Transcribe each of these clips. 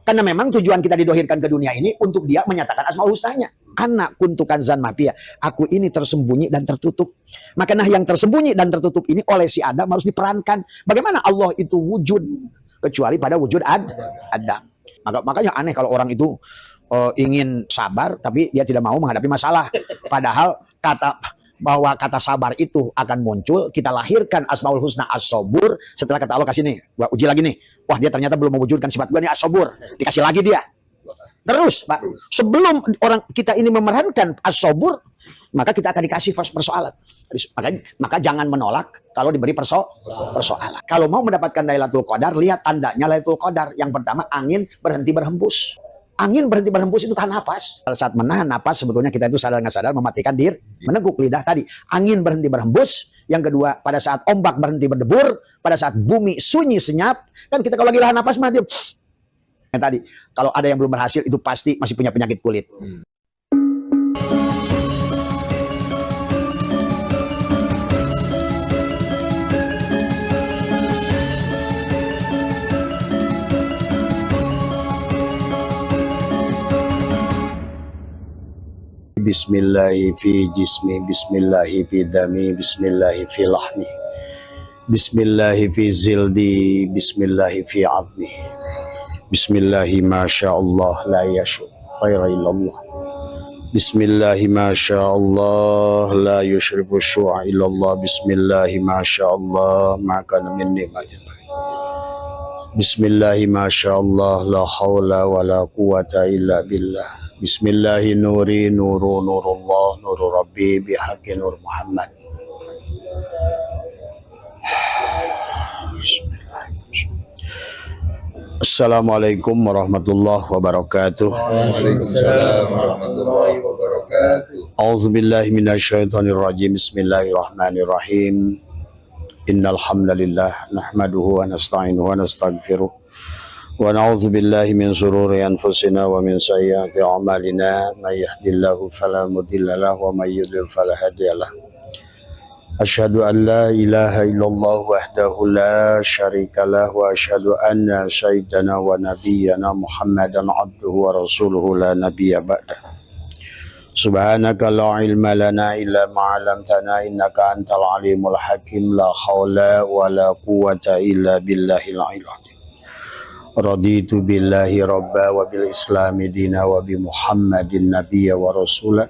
Karena memang tujuan kita didohirkan ke dunia ini untuk dia menyatakan asmaul husnanya. Anak kuntukan zan mafia, aku ini tersembunyi dan tertutup. Maka nah yang tersembunyi dan tertutup ini oleh si Adam harus diperankan. Bagaimana Allah itu wujud kecuali pada wujud Adam. Makanya aneh kalau orang itu ingin sabar tapi dia tidak mau menghadapi masalah. Padahal bahwa kata sabar itu akan muncul, kita lahirkan asmaul husna as-sabur, setelah kata Allah kasih nih, gua uji lagi nih, wah dia ternyata belum mewujudkan sifat gua nih as-sabur, dikasih lagi dia. Terus Pak, sebelum orang kita ini memerankan as-sabur, maka kita akan dikasih persoalan. Maka jangan menolak kalau diberi persoalan. Kalau mau mendapatkan Lailatul Qadar, lihat tandanya Lailatul Qadar. Yang pertama, angin berhenti berhembus. Angin berhenti berhembus itu tahan napas. Pada saat menahan napas, sebetulnya kita itu sadar nggak sadar mematikan diri, meneguk lidah tadi. Angin berhenti berhembus. Yang kedua, pada saat ombak berhenti berdebur, pada saat bumi sunyi senyap, kan kita kalau lagi tahan napas mah dia. Yang tadi, kalau ada yang belum berhasil itu pasti masih punya penyakit kulit. Bismillahi fi jismi, bismillahi fi dami, bismillahi fi lahmi, bismillahi fi zildi, bismillahi fi azmi, bismillahi masyaallah la yashu khaira illallah, bismillahi masyaallah la yushrifu syu'a illallah, bismillahi masyaallah ma kana min ni'matin, bismillahi masyaallah la hawla wa la quwata illa billah. Bismillahi nuri nuru nurullah nuru rabbi bihaqqi nur Muhammad. Assalamualaikum warahmatullahi wabarakatuh. Waalaikumsalam warahmatullahi wabarakatuh. A'udzubillahi minasyaitonir rajim. Bismillahirrahmanirrahim. Innal hamdalillah nahmaduhu wa nasta'inuhu wa nastaghfiruh. Wa na'udzu billahi min shururi anfusina wa min sayyiati a'malina, may yahdihillahu fala mudilla lahu wa may yudlil fala hadiyalah. Asyhadu an la ilaha illallah wahdahu la syarikalah wa asyhadu anna sayyidana wa nabiyyana Muhammadan abduhu wa rasuluhu la nabiyya ba'dah. Subhanaka la ilma lana illa ma 'allamtana innaka antal alimul hakim, la haula wa la quwwata illa billahil 'aliyyil 'azim. Raditu billahi rabba wa bil islami dina wa bi muhammadin nabiyya wa rasula.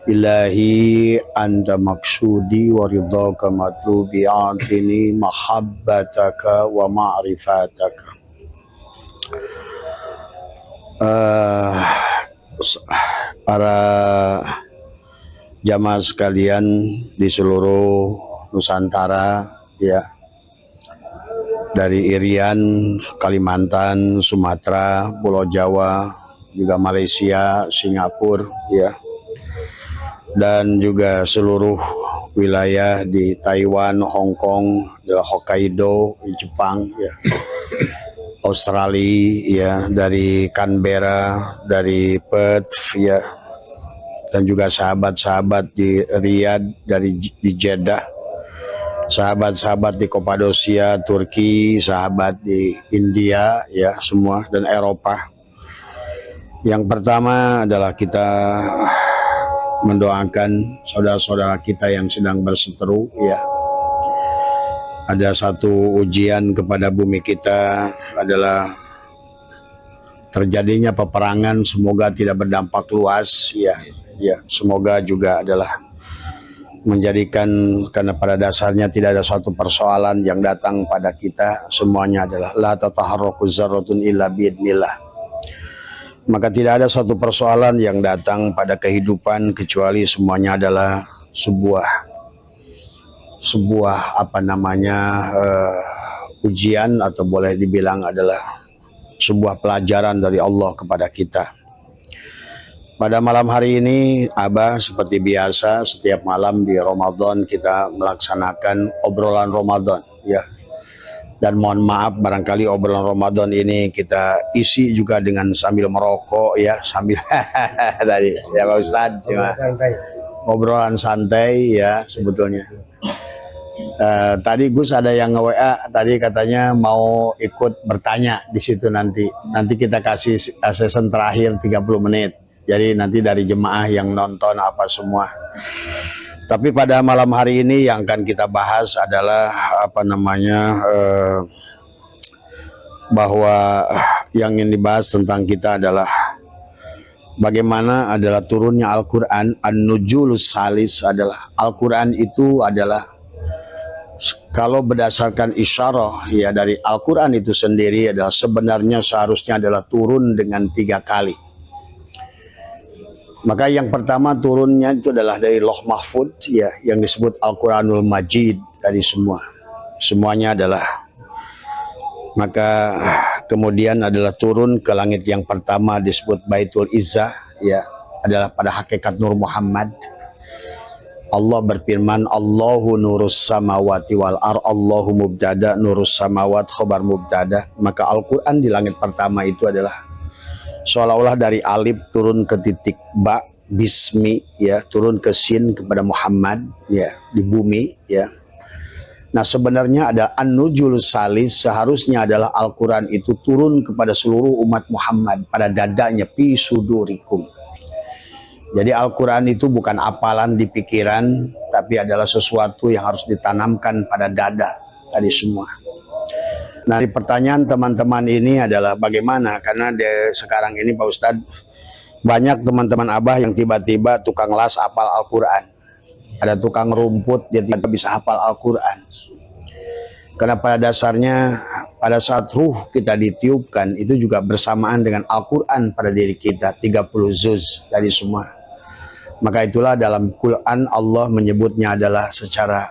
Ilahi anta maksudi wa ridhaka matlubi, atini mahabbataka wa ma'rifataka. Para jamaah sekalian di seluruh Nusantara, ya, dari Irian, Kalimantan, Sumatera, Pulau Jawa, juga Malaysia, Singapura, ya, dan juga seluruh wilayah di Taiwan, Hong Kong, Hokkaido, di Jepang, ya, Australia, ya, dari Canberra, dari Perth, ya, dan juga sahabat-sahabat di Riyadh, di Jeddah, sahabat-sahabat di Kapadosia, Turki, sahabat di India, ya, semua, dan Eropa. Yang pertama adalah kita mendoakan saudara-saudara kita yang sedang berseteru, ya. Ada satu ujian kepada bumi kita adalah terjadinya peperangan, semoga tidak berdampak luas, ya. Ya, semoga juga adalah menjadikan, karena pada dasarnya tidak ada satu persoalan yang datang pada kita, semuanya adalah la tataharraku zarratun illa biidnillah. Maka tidak ada satu persoalan yang datang pada kehidupan kecuali semuanya adalah sebuah apa namanya ujian, atau boleh dibilang adalah sebuah pelajaran dari Allah kepada kita. Pada malam hari ini, Abah seperti biasa setiap malam di Ramadan kita melaksanakan obrolan Ramadan, ya. Dan mohon maaf barangkali obrolan Ramadan ini kita isi juga dengan sambil merokok, ya, sambil tadi ya Pak Ustadz, obrolan santai, ya, sebetulnya. Tadi Gus ada yang nge-WA tadi katanya mau ikut bertanya di situ nanti. Nanti kita kasih session terakhir 30 menit. Jadi nanti dari jemaah yang nonton apa semua. Tapi pada malam hari ini yang akan kita bahas adalah apa namanya bahwa yang ingin dibahas tentang kita adalah bagaimana adalah turunnya Al-Quran. An-Nujulus Salis adalah Al-Quran itu adalah kalau berdasarkan isyarah ya dari Al-Quran itu sendiri adalah sebenarnya seharusnya adalah turun dengan 3 kali. Maka yang pertama turunnya itu adalah dari Loh Mahfud ya yang disebut Al-Quranul Majid dari semuanya adalah. Maka kemudian adalah turun ke langit yang pertama disebut Baitul Izzah ya adalah pada hakikat Nur Muhammad. Allah berfirman, Allahu nurus samawati wal ar, Allahu mubtada nurus samawat khobar mubtada. Maka Al-Quran di langit pertama itu adalah seolah-olah dari alif turun ke titik ba, bismi ya, turun ke sin kepada Muhammad ya di bumi ya. Nah sebenarnya ada An-Nujul Salis seharusnya adalah Al-Quran itu turun kepada seluruh umat Muhammad pada dadanya fi sudurikum. Jadi Al-Quran itu bukan apalan di pikiran, tapi adalah sesuatu yang harus ditanamkan pada dada tadi semua. Nah, pertanyaan teman-teman ini adalah bagaimana? Karena sekarang ini Pak Ustadz, banyak teman-teman Abah yang tiba-tiba tukang las hafal Al-Quran. Ada tukang rumput, dia tidak bisa hafal Al-Quran. Karena pada dasarnya, pada saat ruh kita ditiupkan, itu juga bersamaan dengan Al-Quran pada diri kita, 30 juz dari semua. Maka itulah dalam Quran Allah menyebutnya adalah secara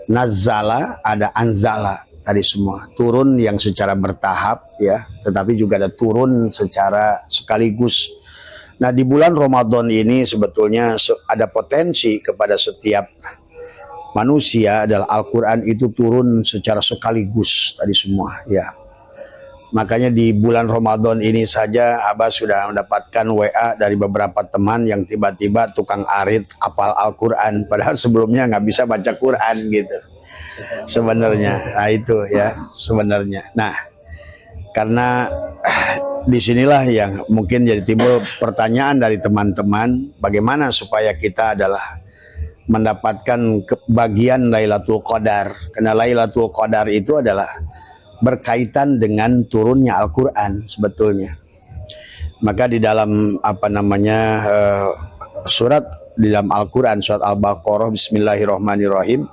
nazala, ada anzala tadi semua. Turun yang secara bertahap ya, tetapi juga ada turun secara sekaligus. Nah di bulan Ramadan ini sebetulnya ada potensi kepada setiap manusia adalah Al-Quran itu turun secara sekaligus tadi semua ya. Makanya di bulan Ramadan ini saja Abah sudah mendapatkan WA dari beberapa teman yang tiba-tiba tukang arit hafal Al-Quran padahal sebelumnya nggak bisa baca Quran gitu sebenarnya. Nah itu ya sebenarnya. Nah karena disinilah yang mungkin jadi timbul pertanyaan dari teman-teman, bagaimana supaya kita adalah mendapatkan bagian Lailatul Qadar. Karena Lailatul Qadar itu adalah berkaitan dengan turunnya Al-Quran sebetulnya. Maka di dalam apa namanya surat di dalam Al-Quran surat Al-Baqarah Bismillahirrahmanirrahim,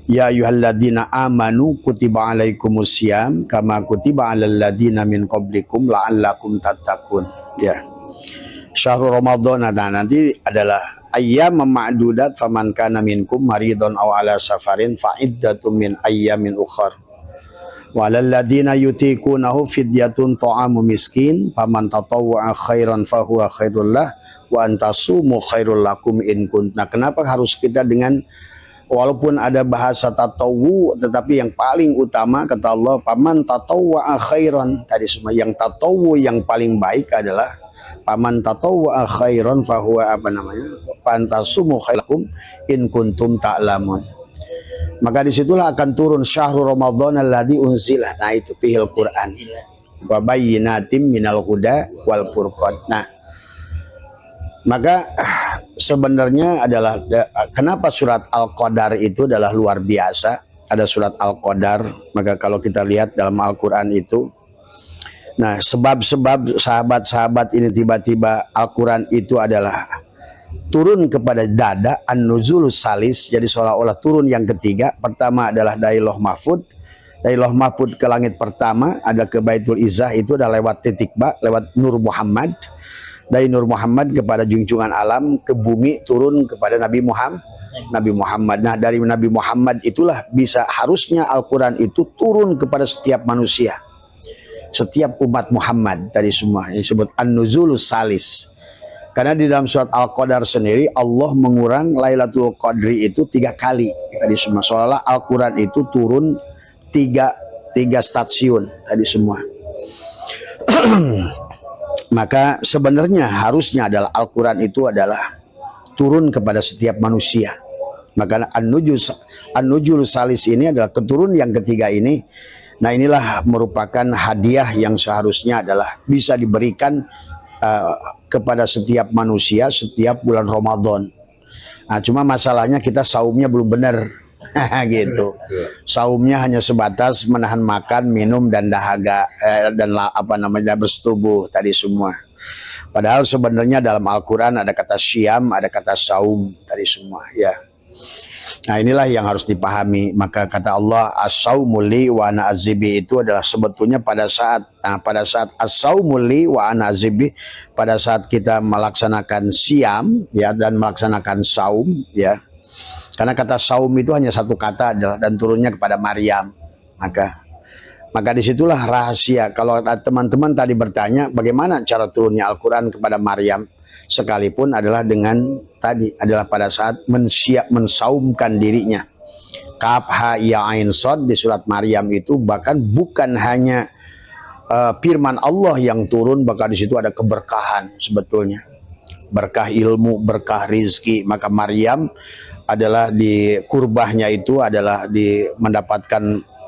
Ya ayyuhalladzina amanu kutiba alaikumusiyam kama kutiba alal ladzina min qablikum la'allakum tattaqun. Ya. Syahrul Ramadan nanti adalah ayyam ma'dudat faman kana minkum maridun aw ala safarin fa iddatum min ayyamin ukhar. Walal ladzina yutiqunahu fidyatun ta'amu miskin faman tatawwa'a khairan fahuwa khairul lah wa antasumu khairul lakum in kunt. Nah, kenapa harus kita dengan walaupun ada bahasa tatawu tetapi yang paling utama kata Allah faman tatawwa'a khairan tadi semua yang tatawu yang paling baik adalah faman tatawwa'a khairan fahuwa apa namanya fantasumu khairakum in kuntum ta'lamun. Maka disitulah akan turun syahrul Ramadan alladzi unzila. Nah itu fihil Quran wa bayyinatim minal huda wal furqan. Nah maka sebenarnya adalah kenapa surat Al-Qadar itu adalah luar biasa. Ada surat Al-Qadar, maka kalau kita lihat dalam Al-Quran itu, nah sebab-sebab sahabat-sahabat ini tiba-tiba Al-Quran itu adalah turun kepada dada, an-nuzul salis, jadi seolah-olah turun yang ketiga. Pertama adalah dari Loh Mahfud, dari Loh Mahfud ke langit pertama, ada ke Baitul Izzah itu adalah lewat titik ba, lewat Nur Muhammad. Dari Nur Muhammad kepada junjungan alam, ke bumi turun kepada Nabi Muhammad. Nah dari Nabi Muhammad itulah bisa harusnya Al-Quran itu turun kepada setiap manusia, setiap umat Muhammad tadi semua, yang disebut an-nuzulus salis. Karena di dalam surat Al-Qadar sendiri Allah mengurang Lailatul Qadri itu 3 kali tadi semua. Seolah-olah Al-Quran itu turun tiga stasiun tadi semua. Maka sebenarnya harusnya adalah Al-Quran itu adalah turun kepada setiap manusia. Maka an-nujul salis ini adalah keturunan yang ketiga ini. Nah, inilah merupakan hadiah yang seharusnya adalah bisa diberikan kepada setiap manusia setiap bulan Ramadan. Nah, cuma masalahnya kita saumnya belum benar. Gitu. Saumnya hanya sebatas menahan makan, minum dan dahaga dan bersetubuh tadi semua. Padahal sebenarnya dalam Al-Qur'an ada kata syam, ada kata saum tadi semua, ya. Nah, inilah yang harus dipahami. Maka kata Allah, as-saumu li wa ana azibi, itu adalah sebetulnya pada saat as-saumu li wa ana azibi, pada saat kita melaksanakan siam ya dan melaksanakan saum ya. Karena kata saum itu hanya satu kata adalah dan turunnya kepada Maryam. Maka disitulah rahasia. Kalau teman-teman tadi bertanya bagaimana cara turunnya Al-Qur'an kepada Maryam, sekalipun adalah pada saat mensaumkan dirinya. Kaf ha ya ain shad di surat Maryam itu bahkan bukan hanya firman Allah yang turun, bahkan di situ ada keberkahan sebetulnya. Berkah ilmu, berkah rizki. Maka Maryam adalah di kurbahnya itu adalah mendapatkan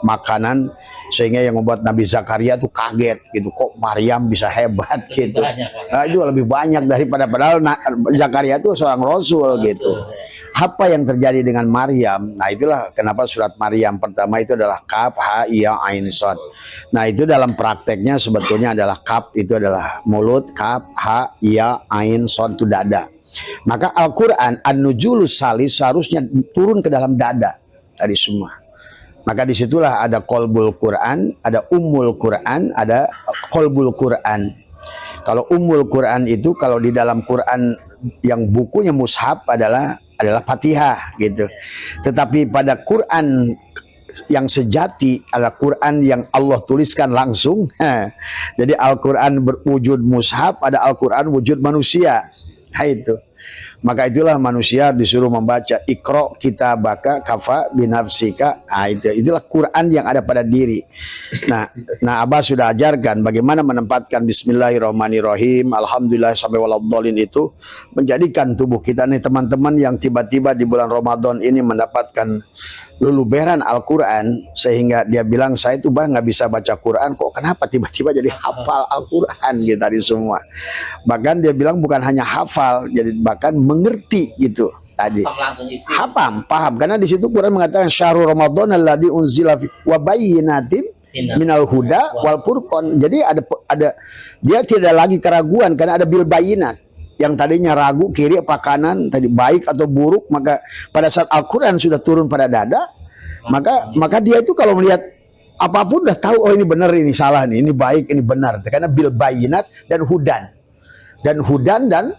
makanan, sehingga yang membuat Nabi Zakaria tuh kaget gitu, kok Maryam bisa hebat gitu. Nah, itu lebih banyak daripada, padahal Zakaria itu seorang rasul gitu. Apa yang terjadi dengan Maryam? Nah, itulah kenapa surat Maryam pertama itu adalah kaf ha ya ain shad. Nah, itu dalam prakteknya sebetulnya adalah kaf itu adalah mulut, kaf ha ya ain shad itu dada. Maka Al-Qur'an an-nujulus salis seharusnya turun ke dalam dada tadi semua. Maka disitulah ada qalbul Quran, ada ummul Quran, ada qalbul Quran. Kalau ummul Quran itu kalau di dalam Quran yang bukunya mushaf adalah Fatihah gitu. Tetapi pada Quran yang sejati adalah Quran yang Allah tuliskan langsung. Jadi Al-Quran berwujud mushaf, ada Al-Quran wujud manusia. Nah, itu. Maka itulah manusia disuruh membaca Iqra kitabaka kafa binafsika. Nah, itulah Quran yang ada pada diri. Nah, Abah sudah ajarkan bagaimana menempatkan Bismillahirrahmanirrahim, Alhamdulillah sampai waladhdallin itu menjadikan tubuh kita nih teman-teman yang tiba-tiba di bulan Ramadan ini mendapatkan luluberan Al-Quran, sehingga dia bilang, saya tuh nggak bisa baca Quran, kok kenapa tiba-tiba jadi hafal Al-Quran gitu tadi semua. Bahkan dia bilang bukan hanya hafal, jadi bahkan mengerti gitu tadi. Paham, karena di situ Quran mengatakan syahrul Ramadan alladzi unzila wa bayyinatin minal huda wal furqan. Jadi ada dia tidak lagi keraguan karena ada bil bayyinat. Yang tadinya ragu kiri apa kanan, tadi baik atau buruk, maka pada saat Al-Quran sudah turun pada dada, maka dia itu kalau melihat apapun udah tahu, oh ini benar, ini salah nih, ini baik, ini benar. Karena bil bayinat dan hudan dan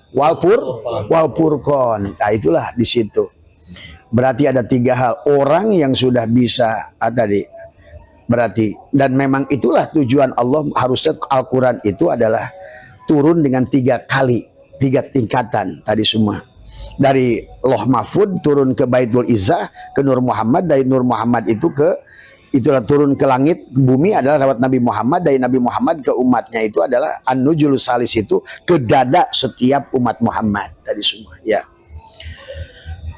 walpurkon. Nah, itulah di situ. Berarti ada 3 hal. Orang yang sudah bisa berarti, dan memang itulah tujuan Allah, harusnya Al-Quran itu adalah turun dengan 3 kali. 3 tingkatan tadi semua. Dari Loh Mahfud turun ke Baitul Izzah, ke Nur Muhammad, dari Nur Muhammad itu itulah turun ke langit, ke bumi adalah lewat Nabi Muhammad, dari Nabi Muhammad ke umatnya itu adalah An-Nujulus Salis itu ke dada setiap umat Muhammad tadi semua ya.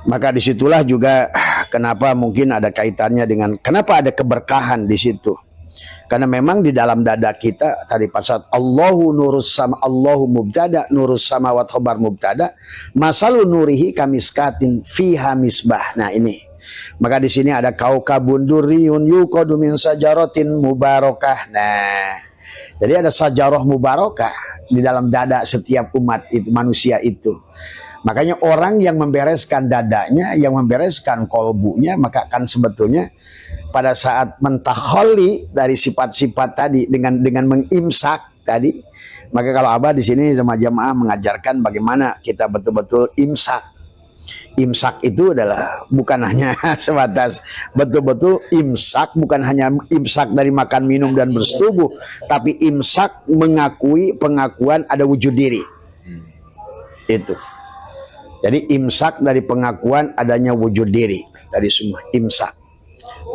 Maka disitulah juga kenapa mungkin ada kaitannya dengan kenapa ada keberkahan di situ. Karena memang di dalam dada kita tadi pasal Allahu nurus sama Allahu mubtada nurus samawat khobar mubtada masalu nurihi kamiskatin fiha misbah. Nah ini. Maka di sini ada kaukabun durriyun yuqadu min sajaratin mubarakah. Nah. Jadi ada sajarah mubarakah di dalam dada setiap umat itu, manusia itu. Makanya orang yang membereskan dadanya, yang membereskan kolbunya, maka akan sebetulnya pada saat mentakholi dari sifat-sifat tadi dengan mengimsak tadi, maka kalau Abah di sini sama jamaah mengajarkan bagaimana kita betul-betul imsak. Imsak itu adalah bukan hanya sebatas betul-betul imsak, bukan hanya imsak dari makan minum dan bersetubuh, tapi imsak mengakui pengakuan ada wujud diri. Itu. Jadi imsak dari pengakuan adanya wujud diri tadi semua imsak.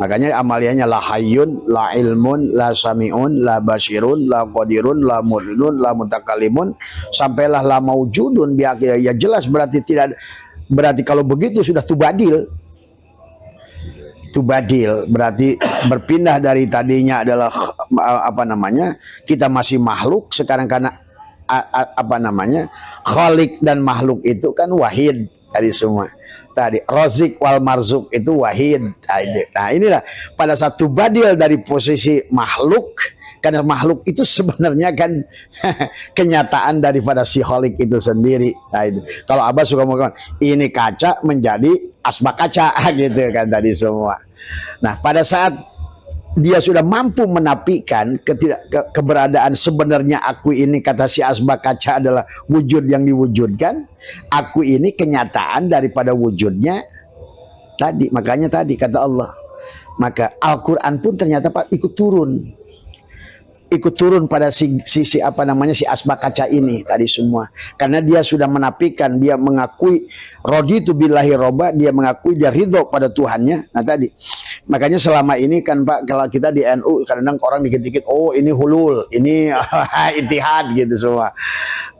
Makanya amaliannya la hayyun, la ilmun, la sami'un, la basirun, la qadirun, la muridun, la mutakalimun, sampailah la maujudun biakhir. Ya jelas berarti kalau begitu sudah tubadil. tubadil, berarti berpindah dari tadinya adalah kita masih makhluk, sekarang karena khalik dan makhluk itu kan wahid tadi semua. Tadi rozik wal marzuk itu wahid. Nah inilah pada saat tubadil dari posisi makhluk, karena makhluk itu sebenarnya kan kenyataan daripada si khalik itu sendiri. Nah, itu. Kalau Abah suka mengatakan ini kaca menjadi asbak kaca gitu kan tadi semua. Nah pada saat dia sudah mampu menafikan keberadaan sebenarnya aku ini, kata si asbak kaca adalah wujud yang diwujudkan, aku ini kenyataan daripada wujudnya tadi. Makanya tadi kata Allah, maka Al-Quran pun ternyata Pak ikut turun pada si asbak kaca ini tadi semua, karena dia sudah menafikan, dia mengakui raditu billahi robba, dia mengakui dia ridho pada Tuhannya. Nah tadi makanya selama ini kan Pak, kalau kita di NU kadang-kadang orang dikit-dikit oh ini hulul, ini ittihad gitu semua.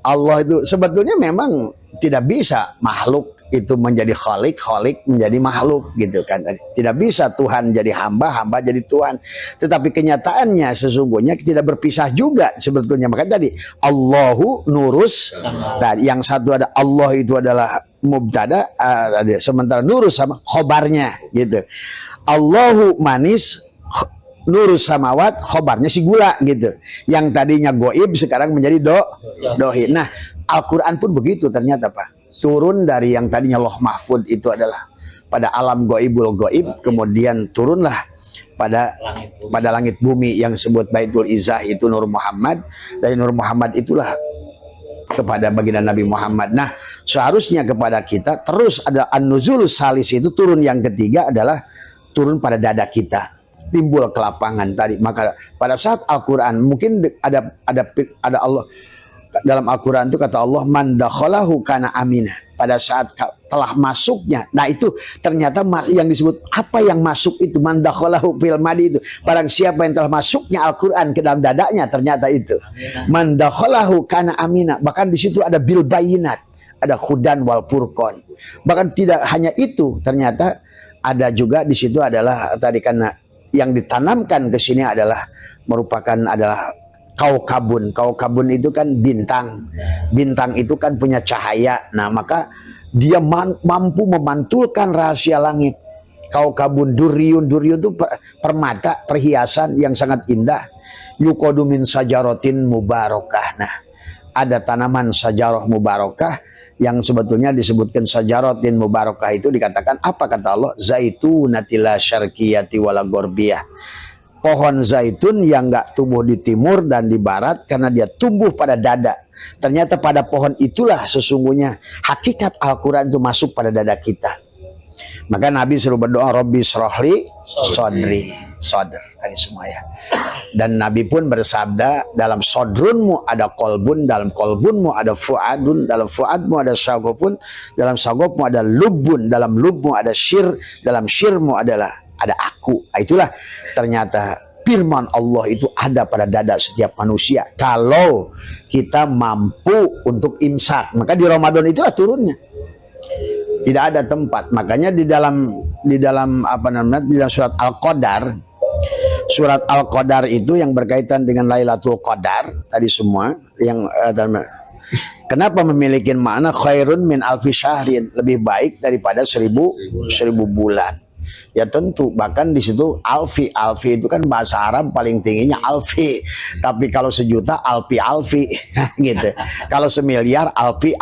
Allah itu sebetulnya memang tidak bisa makhluk itu menjadi khalik, khalik menjadi makhluk gitu kan. Tidak bisa Tuhan jadi hamba, hamba jadi Tuhan. Tetapi kenyataannya sesungguhnya tidak berpisah juga sebetulnya. Makanya tadi Allahu nurus, nah, yang satu ada Allah itu adalah mubtada, sementara nurus sama khobarnya gitu. Allahu manis, nurus samawat, khobarnya si gula gitu. Yang tadinya goib sekarang menjadi dohid. Nah Al-Quran pun begitu ternyata Pak. Turun dari yang tadinya Loh Mahfud itu adalah pada alam goibul goib, kemudian turunlah pada langit bumi yang disebut Baitul Izzah itu Nur Muhammad. Dari Nur Muhammad itulah kepada baginda Nabi Muhammad. Nah seharusnya kepada kita terus ada an-nuzul salis, itu turun yang ketiga adalah turun pada dada kita, timbul ke lapangan tadi. Maka pada saat Al-Quran mungkin ada Allah dalam Al-Quran itu kata Allah man dakhalahu kana amina, pada saat telah masuknya. Nah itu ternyata yang disebut apa yang masuk itu man dakhalahu fil madi itu barang siapa yang telah masuknya Al-Quran ke dalam dadanya, ternyata itu man dakhalahu kana amina. Bahkan di situ ada bil bayinat, ada hudan wal furqan. Bahkan tidak hanya itu, ternyata ada juga di situ adalah tadi karena yang ditanamkan ke sini adalah merupakan adalah kaukabun. Kaukabun itu kan bintang. Bintang itu kan punya cahaya. Nah maka dia mampu memantulkan rahasia langit. Kaukabun duriyun. Duriyun itu permata, perhiasan yang sangat indah. Yuqadu min sajarotin mubarakah. Nah ada tanaman sajarah mubarakah yang sebetulnya disebutkan sajarotin mubarakah itu dikatakan apa kata Allah? Zaitunatila syarqiyati wala gorbiyah. Pohon zaitun yang enggak tumbuh di timur dan di barat karena dia tumbuh pada dada. Ternyata pada pohon itulah sesungguhnya hakikat Al-Quran itu masuk pada dada kita. Maka Nabi suruh berdoa Rabbi srohli sodri, sodr tadi semua ya. Dan Nabi pun bersabda dalam sodrunmu ada kolbun, dalam kolbunmu ada fuadun, dalam fuadmu ada syagofun, dalam syagofmu ada lubun, dalam lubmu ada syir, dalam syirmu adalah ada aku. Itulah ternyata firman Allah itu ada pada dada setiap manusia. Kalau kita mampu untuk imsak, maka di Ramadan itulah turunnya. Tidak ada tempat. Makanya di dalam apa namanya di dalam surat Al-Qadar, surat Al-Qadar itu yang berkaitan dengan Lailatul Qadar tadi semua yang kenapa memiliki makna khairun min alfi syahrin, lebih baik daripada seribu bulan. Ya tentu, bahkan di situ alfi itu kan bahasa Arab paling tingginya alfi. Tapi kalau sejuta alfi gitu. Kalau semiliar alfi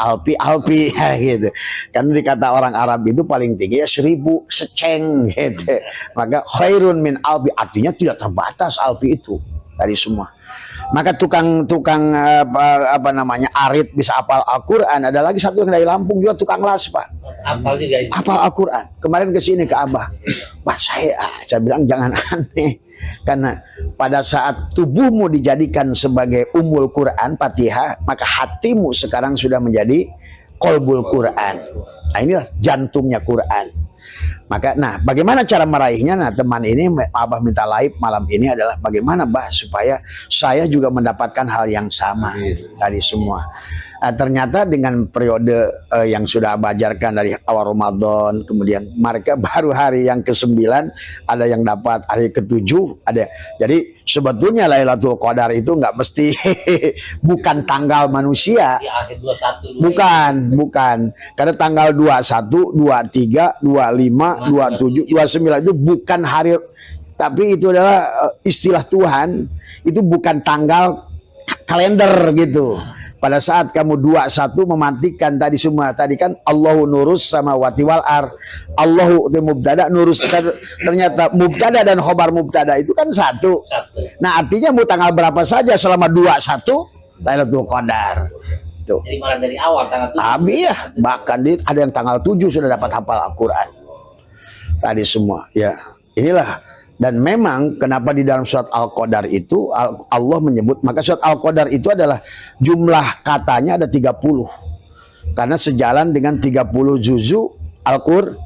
gitu. Karena dikata orang Arab itu paling tinggi ya 1000 seceng gitu. Maka khairun min alfi artinya tidak terbatas alfi itu dari semua. Maka tukang apa namanya arit bisa apal Al-Quran. Ada lagi satu yang dari Lampung juga tukang las Pak. Apal juga itu. Apal Al-Quran. Kemarin kesini ke Abah. Wah saya bilang jangan aneh. Karena pada saat tubuhmu dijadikan sebagai umul Quran, Fatihah, maka hatimu sekarang sudah menjadi kolbul Quran. Nah inilah jantungnya Quran. Maka, nah, bagaimana cara meraihnya? Nah, teman ini, Abah minta live malam ini adalah bagaimana, Bah, supaya saya juga mendapatkan hal yang sama tadi semua. Ternyata dengan periode yang sudah Abah ajarkan dari awal Ramadan, kemudian mereka baru hari yang ke-9, ada yang dapat hari ke-7, ada. Jadi sebetulnya Lailatul Qadar itu nggak mesti bukan tanggal manusia. Di akhir 21 Bukan. Karena tanggal 21, 23, 25, 27, 29 itu bukan hari, tapi itu adalah istilah Tuhan. Itu bukan tanggal kalender gitu. Pada saat kamu 21 mematikan tadi semua, tadi kan Allahu nurus samawati wal ar, Allahu mubtada nurus, ternyata mubtada dan khobar mubtada itu kan satu. Nah, artinya mau tanggal berapa saja selama 21 Lailatul Qadar. Tuh. Jadi malah dari awal tanggal 7. Ya, bahkan ada yang tanggal 7 sudah dapat hafal Al-Quran. Tadi semua, ya. Inilah. Dan memang kenapa di dalam surat Al-Qadar itu Allah menyebut, maka surat Al-Qadar itu adalah jumlah katanya ada 30. Karena sejalan dengan 30 juzu Al-Qur'an.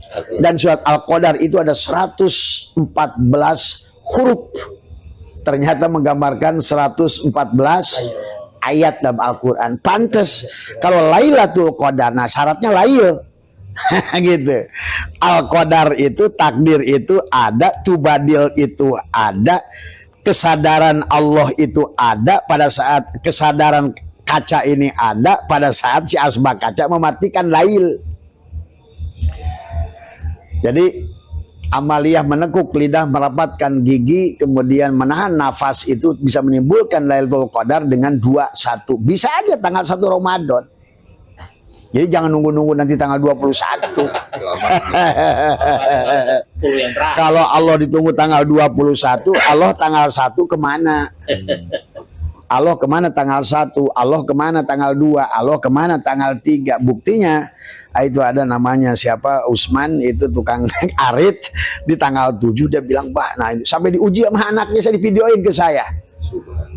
Dan surat Al-Qadar itu ada 114 huruf. Ternyata menggambarkan 114 ayat dalam Al-Quran. Pantes kalau Lailatul Qadar, nah syaratnya lail. Gitu. Al-Qadar itu, takdir itu ada, tubadil itu ada, kesadaran Allah itu ada pada saat kesadaran kaca ini ada pada saat si asbak kaca mematikan lail. Jadi amaliyah menekuk lidah, merapatkan gigi, kemudian menahan nafas itu bisa menimbulkan Lailatul Qadar dengan 21. Bisa aja tanggal 1 Ramadan. Jadi jangan nunggu-nunggu nanti tanggal 21. Kalau Allah ditunggu tanggal 21, Allah tanggal 1 kemana? Allah kemana tanggal 1? Allah kemana tanggal 2? Allah kemana tanggal 3? Buktinya itu ada namanya siapa, Usman, itu tukang arit, di tanggal 7 dia bilang, Bah, nah sampai diuji sama anaknya, saya divideoin ke saya.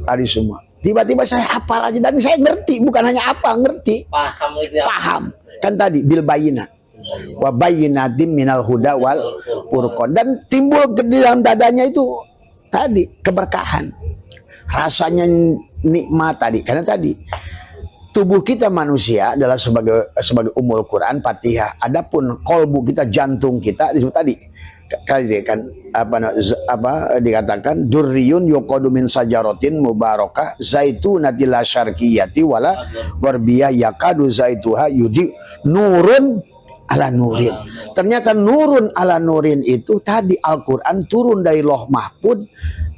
Tadi semua. Tiba-tiba saya hafal aja, dan saya ngerti, bukan hanya apa, ngerti. Paham itu ya. Paham. Kan tadi bil bayinat. Wa bayyinatin minal huda wal furqan, dan timbul ke dalam dadanya itu tadi keberkahan. Rasanya nikmat tadi, karena tadi tubuh kita manusia adalah sebagai umul Quran Fatihah. Adapun kolbu kita, jantung kita disebut tadi kan dikatakan durriyun yuqadu min sajaratin mubarakah zaitunatil syarqiyati wala warbiyah yakadu zaituha yudi nurun ala nurin. Ternyata nurun ala nurin itu tadi Al-Qur'an turun dari Lauh Mahfuz,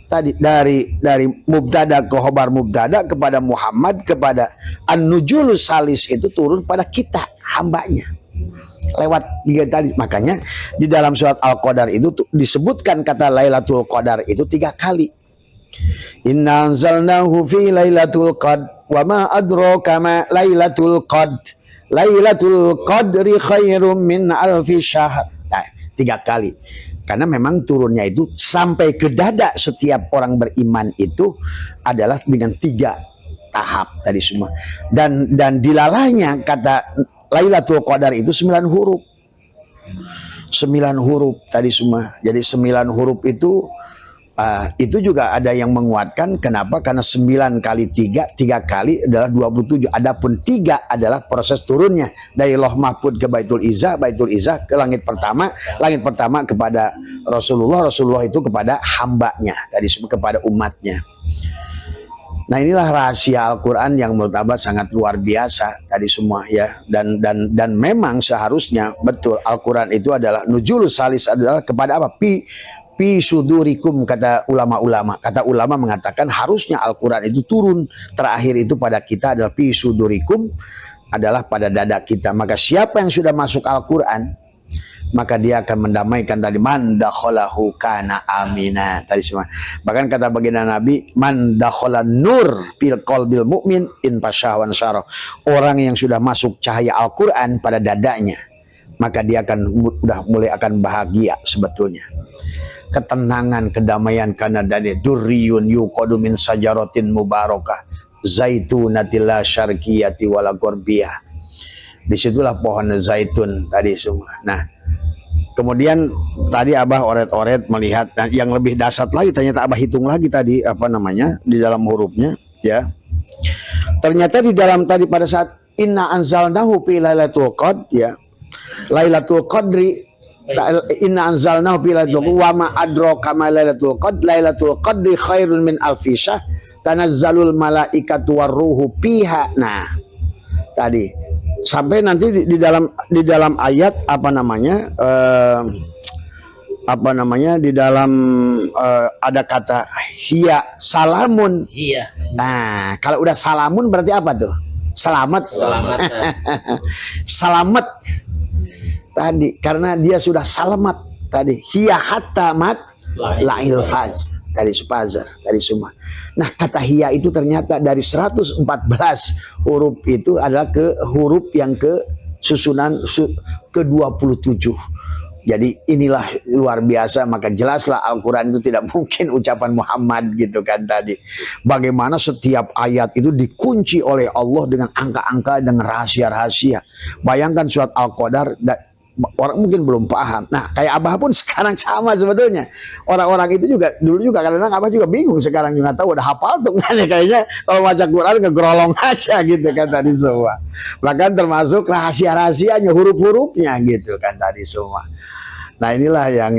tadi dari mubtada ke khobar mubtada kepada Muhammad, kepada an-nujulus salis itu turun pada kita hambanya lewat tiga tadi. Makanya di dalam surat Al-Qadar itu disebutkan kata Lailatul Qadar itu 3 kali. Inna anzalnahu fi Lailatul Qadr wa ma adraka ma Lailatul Qadr. Lailatul Qadri khairum min alfi syahr. Nah, 3 kali. Karena memang turunnya itu sampai ke dada setiap orang beriman itu adalah dengan 3 tahap tadi semua. Dan dilalahnya kata Lailatul Qadar itu 9 huruf. 9 huruf tadi semua. Jadi 9 huruf itu juga ada yang menguatkan. Kenapa? Karena 9 kali 3 kali adalah 27. Adapun 3 adalah proses turunnya dari Lauh Mahfuz ke Baitul Izzah ke langit pertama kepada Rasulullah itu kepada hambanya, tadi kepada umatnya. Nah, inilah rahasia Al-Quran yang menurut Abah sangat luar biasa tadi semua ya. Dan memang seharusnya betul Al-Quran itu adalah nuzulus salis, adalah kepada apa? Fi sudurikum, kata ulama-ulama. Kata ulama mengatakan harusnya Al-Quran itu turun terakhir itu pada kita adalah fi sudurikum, adalah pada dada kita. Maka siapa yang sudah masuk Al-Quran, maka dia akan mendamaikan tadi man dakhalahu kana amina tadi semua. Bahkan kata baginda Nabi, man dakhala nur fil qalbil mu'min in fasyahwan syarah. Orang yang sudah masuk cahaya Al-Qur'an pada dadanya, maka dia akan mulai akan bahagia sebetulnya. Ketenangan, kedamaian, karena dari durriyun yuqadu min sajaratin mubarakah zaitunatil syarqiyati wal gharbiyah. Disitulah pohon zaitun tadi semua. Nah, Kemudian tadi Abah oret-oret melihat, dan yang lebih dasar lagi ternyata Abah hitung lagi tadi apa namanya di dalam hurufnya ya. Ternyata di dalam tadi pada saat inna anzalnahu fi lailatul qadr ya. Lailatul qadri inna anzalnahu fi lailatul wa ma adraka ma lailatul qadr lailatul qadri khairun min alfi syahr tanazzalul malaikatu waruhu fiha. Nah, tadi sampai nanti di dalam ayat apa namanya di dalam ada kata hiya salamun. Iya. Nah, kalau udah salamun berarti apa tuh? Selamat. Selamat. Selamat. Tadi karena dia sudah selamat tadi. Hiya hatta mat la'il faz. Tadi supazar, tadi semua. Nah, kata hiya itu ternyata dari 114 huruf itu adalah ke huruf yang ke susunan ke-27. Jadi inilah luar biasa, maka jelaslah Al-Quran itu tidak mungkin ucapan Muhammad gitu kan tadi. Bagaimana setiap ayat itu dikunci oleh Allah dengan angka-angka dan rahasia-rahasia. Bayangkan surat Al-Qadar, orang mungkin belum paham. Nah, kayak Abah pun sekarang sama sebetulnya. Orang-orang itu juga dulu juga kadang-kadang Abah juga bingung, sekarang juga tahu udah hafal tuh kan. Kayaknya kalau baca Quran ngegrolong aja gitu kan tadi semua. Bahkan termasuk rahasia-rahasianya, huruf-hurufnya gitu kan tadi semua. Nah, inilah yang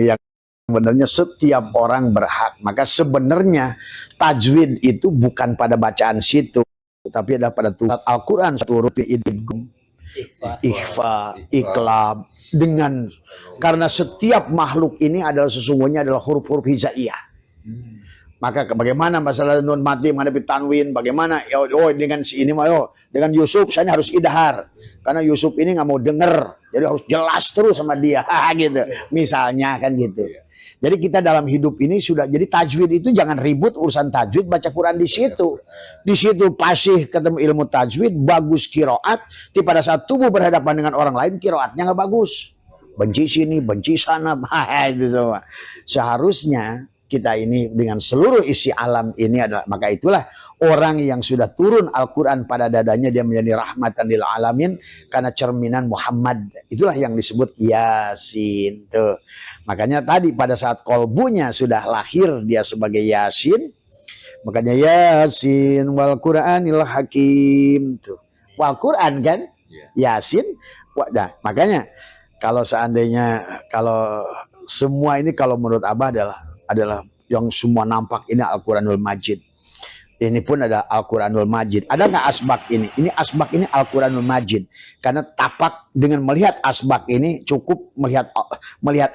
sebenarnya setiap orang berhak. Maka sebenarnya tajwid itu bukan pada bacaan situ, tapi ada pada tulisan Al-Quran, turut idgham, ikhfa, iqlab, dengan karena setiap makhluk ini adalah sesungguhnya adalah huruf-huruf hijaiyah. Maka bagaimana masalah nun mati menghadapi tanwin, bagaimana dengan si ini dengan Yusuf saya harus idhar karena Yusuf ini nggak mau denger, jadi harus jelas terus sama dia gitu misalnya kan gitu. Jadi kita dalam hidup ini sudah jadi tajwid itu jangan ribut urusan tajwid, baca Quran di situ. Di situ fasih ketemu ilmu tajwid, bagus qiraat, di pada saat tubuh berhadapan dengan orang lain qiraatnya nggak bagus. Benci sini, benci sana, itu semua. Seharusnya kita ini dengan seluruh isi alam ini adalah, maka itulah orang yang sudah turun Al-Quran pada dadanya dia menjadi rahmatan lil alamin karena cerminan Muhammad. Itulah yang disebut Yasin tuh. Makanya tadi pada saat kolbunya sudah lahir dia sebagai Yasin, makanya Yasin wal Qur'anil Hakim tuh. Wal Quran kan? Yasin. Nah, makanya kalau seandainya kalau semua ini kalau menurut Abah adalah yang semua nampak ini Al-Quranul Majid. Ini pun ada Al-Quranul Majid. Ada nggak asbak ini? Ini asbak ini Al-Quranul Majid. Karena tapak dengan melihat asbak ini cukup melihat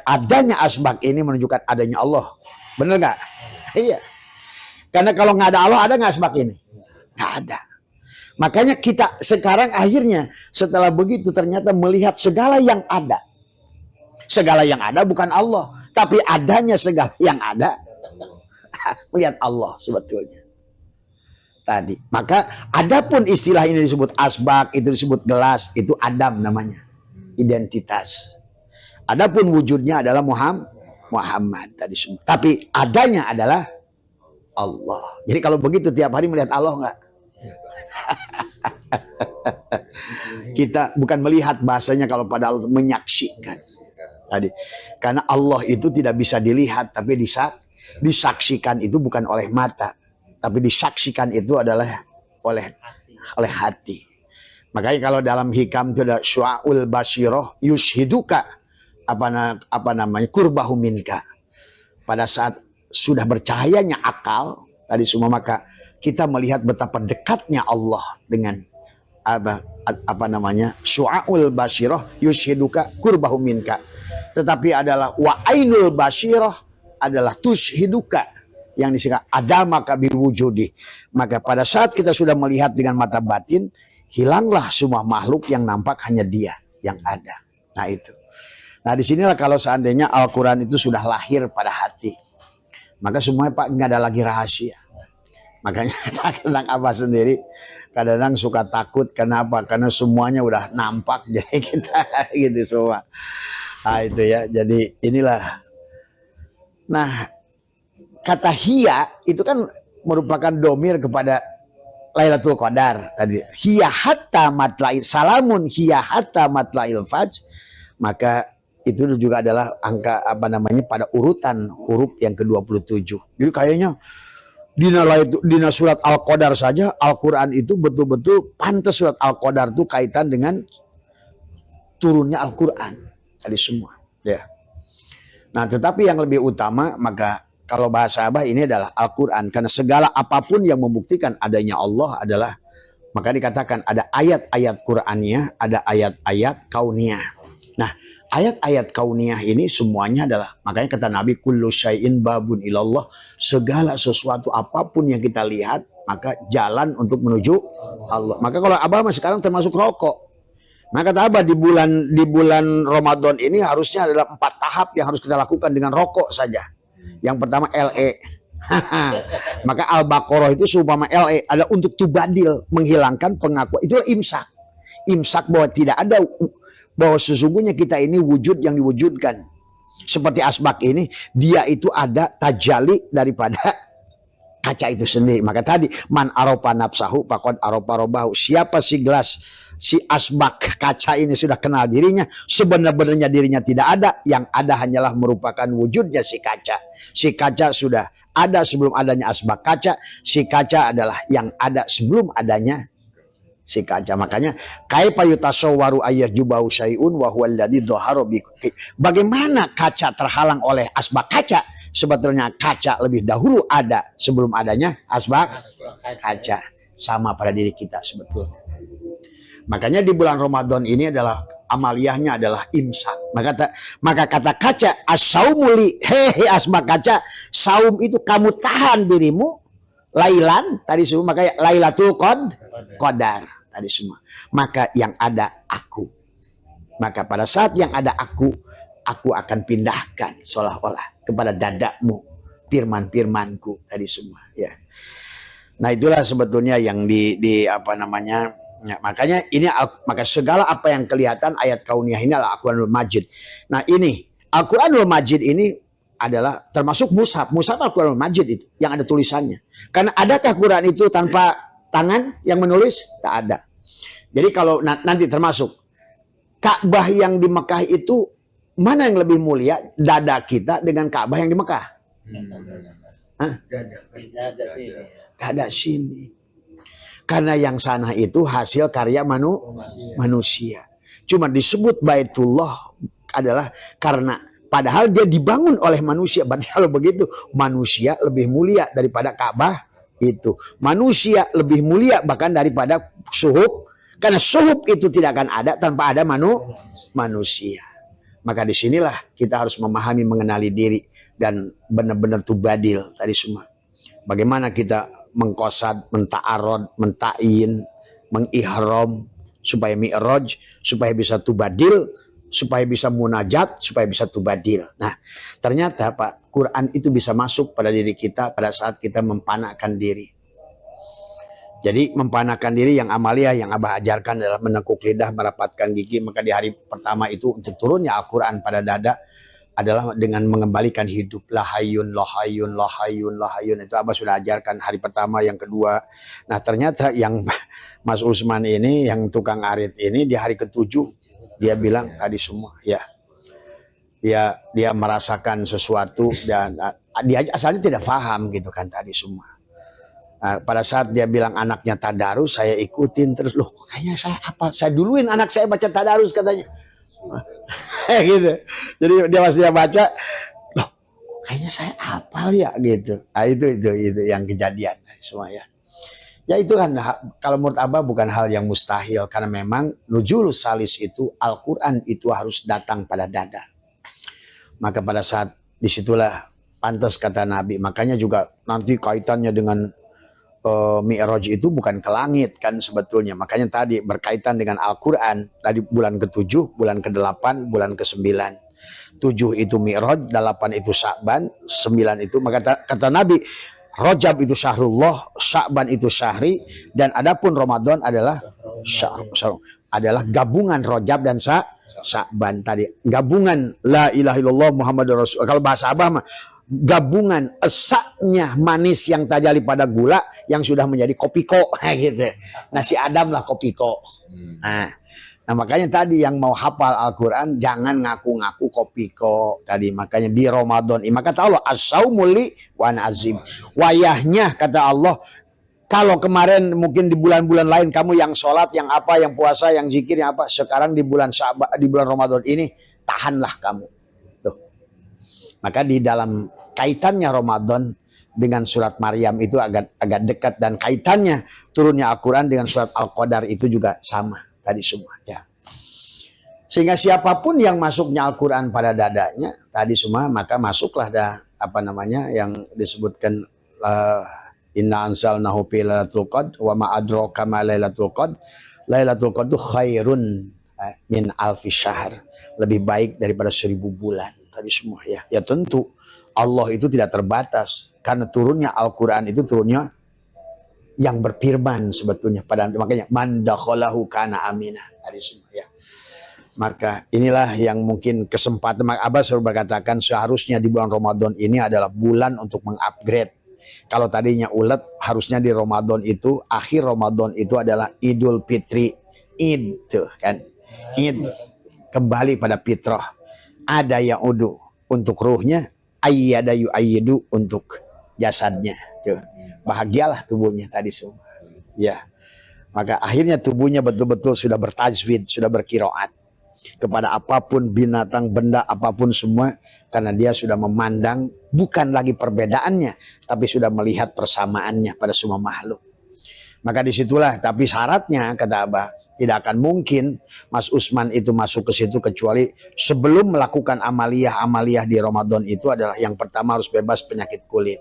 adanya asbak ini menunjukkan adanya Allah. Bener nggak? Iya. Karena kalau nggak ada Allah, ada nggak asbak ini? Nggak ada. Makanya kita sekarang akhirnya setelah begitu ternyata melihat segala yang ada. Segala yang ada bukan Allah, tapi adanya segala yang ada melihat Allah sebetulnya. Tadi. Maka adapun istilah ini disebut asbak, itu disebut gelas, itu Adam namanya. Identitas. Adapun wujudnya adalah Muhammad tadi semua. Tapi adanya adalah Allah. Jadi kalau begitu tiap hari melihat Allah enggak? Kita bukan melihat, bahasanya kalau pada Allah menyaksikan. Tadi. Karena Allah itu tidak bisa dilihat, tapi disaksikan itu bukan oleh mata. Tapi disaksikan itu adalah oleh hati. Makanya kalau dalam hikam itu ada syu'aul basyirah yushiduka apa namanya kurbahu minka. Pada saat sudah bercahayanya akal tadi semua, maka kita melihat betapa dekatnya Allah dengan apa namanya syu'aul basyirah yushiduka kurbahu minka. Tetapi adalah wa ainul basyirah adalah tushiduka, yang disingkat adamaka biwujudi. Maka pada saat kita sudah melihat dengan mata batin, hilanglah semua makhluk yang nampak, hanya dia yang ada. Nah itu. Nah disinilah kalau seandainya Al-Quran itu sudah lahir pada hati, maka semuanya Pak nggak ada lagi rahasia. Makanya kadang Abah sendiri kadang suka takut. Kenapa? Karena semuanya udah nampak, jadi kita gitu semua. Nah itu ya. Jadi inilah. Nah kata hiya itu kan merupakan domir kepada Lailatul Qadar tadi. Hiya hatta matla'il salamun hiya hatta matla'il fajr. Maka itu juga adalah angka apa namanya pada urutan huruf yang ke-27. Jadi kayaknya dina surat Al-Qadar saja Al-Qur'an itu betul-betul pantas surat Al-Qadar itu kaitan dengan turunnya Al-Qur'an tadi semua, ya. Nah, tetapi yang lebih utama maka kalau bahasa Abah ini adalah Al-Qur'an, karena segala apapun yang membuktikan adanya Allah adalah, maka dikatakan ada ayat-ayat Qur'aniyah, ada ayat-ayat kauniyah. Nah, ayat-ayat kauniyah ini semuanya adalah, makanya kata Nabi, kullu syai'in babun ilallah, segala sesuatu apapun yang kita lihat, maka jalan untuk menuju Allah. Maka kalau Abah sekarang termasuk rokok. Maka kata Abah di bulan Ramadan ini harusnya adalah 4 tahap yang harus kita lakukan dengan rokok saja. Yang pertama LE. Maka Al-Baqarah itu seumpama LE ada untuk tubadil, menghilangkan pengakuan. Itu imsak. Imsak bahwa tidak ada, bahwa sesungguhnya kita ini wujud yang diwujudkan. Seperti asbak ini, dia itu ada tajali daripada kaca itu sendiri. Maka tadi man aropa nafsahu faqad aropa robahu. Siapa si gelas, si asbak kaca ini sudah kenal dirinya, sebenarnya dirinya tidak ada, yang ada hanyalah merupakan wujudnya si kaca. Si kaca sudah ada sebelum adanya asbak kaca, si kaca adalah yang ada sebelum adanya si kaca. Makanya kaifa yutasawwaru ayyajubau syai'un wa huwa alladzi dhahara bi. Bagaimana kaca terhalang oleh asbak kaca? Sebetulnya kaca lebih dahulu ada sebelum adanya asbak kaca. Sama pada diri kita sebetulnya. Makanya di bulan Ramadan ini adalah amaliyahnya adalah imsak. Maka kata kaca as-saumuli, hehe asbak kaca, saum itu kamu tahan dirimu lailan tadi semua, makanya lailatul qadar tadi semua. Maka yang ada aku. Maka pada saat yang ada aku akan pindahkan seolah-olah kepada dadamu firman-firmanku tadi semua, ya. Nah, itulah sebetulnya yang di apa namanya. Ya, makanya ini maka segala apa yang kelihatan ayat kauniyah ini adalah Al-Quranul Majid. Nah, ini Al-Quranul Majid ini adalah termasuk mushaf. Mushaf Al-Quranul Majid itu yang ada tulisannya. Karena adakah Quran itu tanpa tangan yang menulis? Tak ada. Jadi kalau nanti termasuk Ka'bah yang di Mekah itu mana yang lebih mulia, dada kita dengan Ka'bah yang di Mekah? Dada sini. Karena yang sana itu hasil karya manusia. Cuma disebut Baitullah adalah karena padahal dia dibangun oleh manusia. Berarti kalau begitu manusia lebih mulia daripada Ka'bah itu. Manusia lebih mulia bahkan daripada suhuf. Karena suhuf itu tidak akan ada tanpa ada manusia. Maka disinilah kita harus memahami, mengenali diri. Dan benar-benar tubadil tadi semua. Bagaimana kita mengkosad, menta'arod, menta'in, mengihram, supaya mi'raj, supaya bisa tubadil, supaya bisa munajat, supaya bisa tubadil. Nah, ternyata Pak, Quran itu bisa masuk pada diri kita pada saat kita mempanahkan diri. Jadi mempanahkan diri yang amaliyah yang Abah ajarkan adalah menekuk lidah, merapatkan gigi. Maka di hari pertama itu untuk turunnya Al-Quran pada dada adalah dengan mengembalikan hidup. Lahayun, lahayun, lahayun, lahayun. Itu Abah sudah ajarkan hari pertama, yang kedua. Nah, ternyata yang Mas Usman ini, yang tukang arit ini, di hari ke-7 dia bilang tadi semua, ya. Dia merasakan sesuatu dan dia asalnya tidak paham gitu kan tadi semua. Nah, pada saat dia bilang anaknya tadarus, saya ikutin terus. Loh, kayaknya saya duluin anak saya baca tadarus katanya. Gitu. Jadi dia baca, loh, kayaknya saya hafal ya gitu. Nah, itu yang kejadian semua, ya. Ya itu kan kalau menurut Abah bukan hal yang mustahil, karena memang nuzulus salis itu Al-Quran itu harus datang pada dada. Maka pada saat disitulah pantas kata Nabi. Makanya juga nanti kaitannya dengan Mi'raj itu bukan ke langit kan sebetulnya. Makanya tadi berkaitan dengan Al-Quran. Tadi bulan ke-7, bulan ke-8, bulan ke-9. 7 itu Mi'raj, 8 itu Sya'ban, 9 itu. Maka kata Nabi, Rajab itu syahrullah, Sya'ban itu syahri, dan adapun Ramadan adalah adalah gabungan Rajab dan Sya'ban tadi. Gabungan la ilaha illallah Muhammadur Rasul. Kalau bahasa Abah mah gabungan esaknya manis yang tajali pada gula yang sudah menjadi kopiko gitu. Nasi Adam lah kopiko. Nah, Nah makanya tadi yang mau hafal Al-Quran jangan ngaku-ngaku kopiko tadi. Makanya di Ramadan ini maka Allah as-saumuli wa azim. Wayahnya kata Allah, kalau kemarin mungkin di bulan-bulan lain kamu yang sholat, yang apa, yang puasa, yang zikir, yang apa, sekarang di bulan di bulan Ramadan ini tahanlah kamu. Tuh. Maka di dalam kaitannya Ramadan dengan surat Maryam itu agak dekat, dan kaitannya turunnya Al-Quran dengan surat Al-Qadar itu juga sama tadi semua ya. Sehingga siapapun yang masuknya Al-Quran pada dadanya tadi semua, maka masuklah apa namanya yang disebutkan inna anzalnahu fi lailatul qadr wa ma adraka ma lailatul qadr. Lailatul qadr khairun min alfi syahr, lebih baik daripada 1000 bulan tadi semua ya. Ya tentu Allah itu tidak terbatas, karena turunnya Al-Quran itu turunnya yang berfirman sebetulnya pada, makanya man dakhalahu kana aminah tadi semua ya. Maka inilah yang mungkin kesempatan, Mak Abbas selalu berkatakan seharusnya di bulan Ramadan ini adalah bulan untuk mengupgrade. Kalau tadinya ulet, harusnya di Ramadan itu, akhir Ramadan itu adalah Idul Fitri, Id tuh kan. Id kembali pada fitrah. Ada yang udu untuk ruhnya, ayyada yu'ayyidu untuk jasadnya tuh. Bahagialah tubuhnya tadi semua. Ya. Maka akhirnya tubuhnya betul-betul sudah bertajwid, sudah berqiraat kepada apapun binatang, benda apapun semua, karena dia sudah memandang bukan lagi perbedaannya, tapi sudah melihat persamaannya pada semua makhluk. Maka disitulah, tapi syaratnya kata Abah, tidak akan mungkin Mas Usman itu masuk ke situ kecuali sebelum melakukan amaliyah di Ramadan itu adalah yang pertama harus bebas penyakit kulit.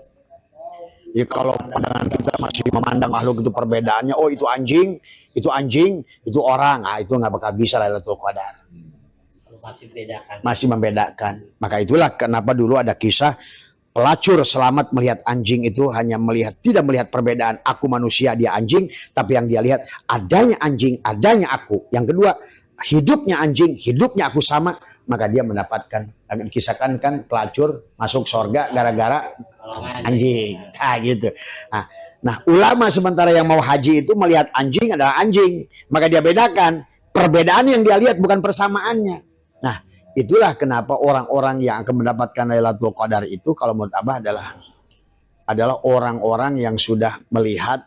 Jadi kalau pandangan kita masih memandang makhluk itu perbedaannya, oh itu anjing, itu orang, itu nggak bakal bisa Lailatul Qadar. Masih membedakan. Maka itulah kenapa dulu ada kisah pelacur selamat melihat anjing itu hanya tidak melihat perbedaan aku manusia dia anjing, tapi yang dia lihat adanya anjing, adanya aku. Yang kedua, hidupnya anjing, hidupnya aku sama, maka dia mendapatkan, kisahkan kan pelacur masuk surga gara-gara anjing. Nah, gitu. Nah, ulama sementara yang mau haji itu melihat anjing adalah anjing, maka dia bedakan perbedaan yang dia lihat bukan persamaannya. Nah, itulah kenapa orang-orang yang akan mendapatkan Lailatul Qadar itu kalau menurut Abah adalah orang-orang yang sudah melihat,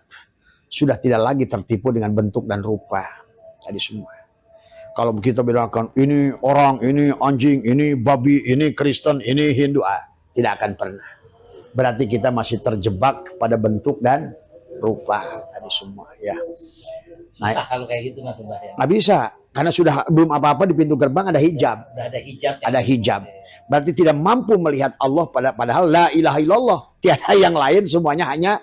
sudah tidak lagi tertipu dengan bentuk dan rupa tadi semua. Kalau kita bedakan ini orang, ini anjing, ini babi, ini Kristen, ini Hindu, tidak akan pernah. Berarti kita masih terjebak pada bentuk dan rupa tadi semua ya. Nah, susah kalau kayak gitu nggak ya? Nggak bisa, karena sudah belum apa-apa di pintu gerbang ada hijab. Ada hijab. Ada hijab. Berarti tidak mampu melihat Allah padahal la ilaha illallah. Tiada yang lain, semuanya hanya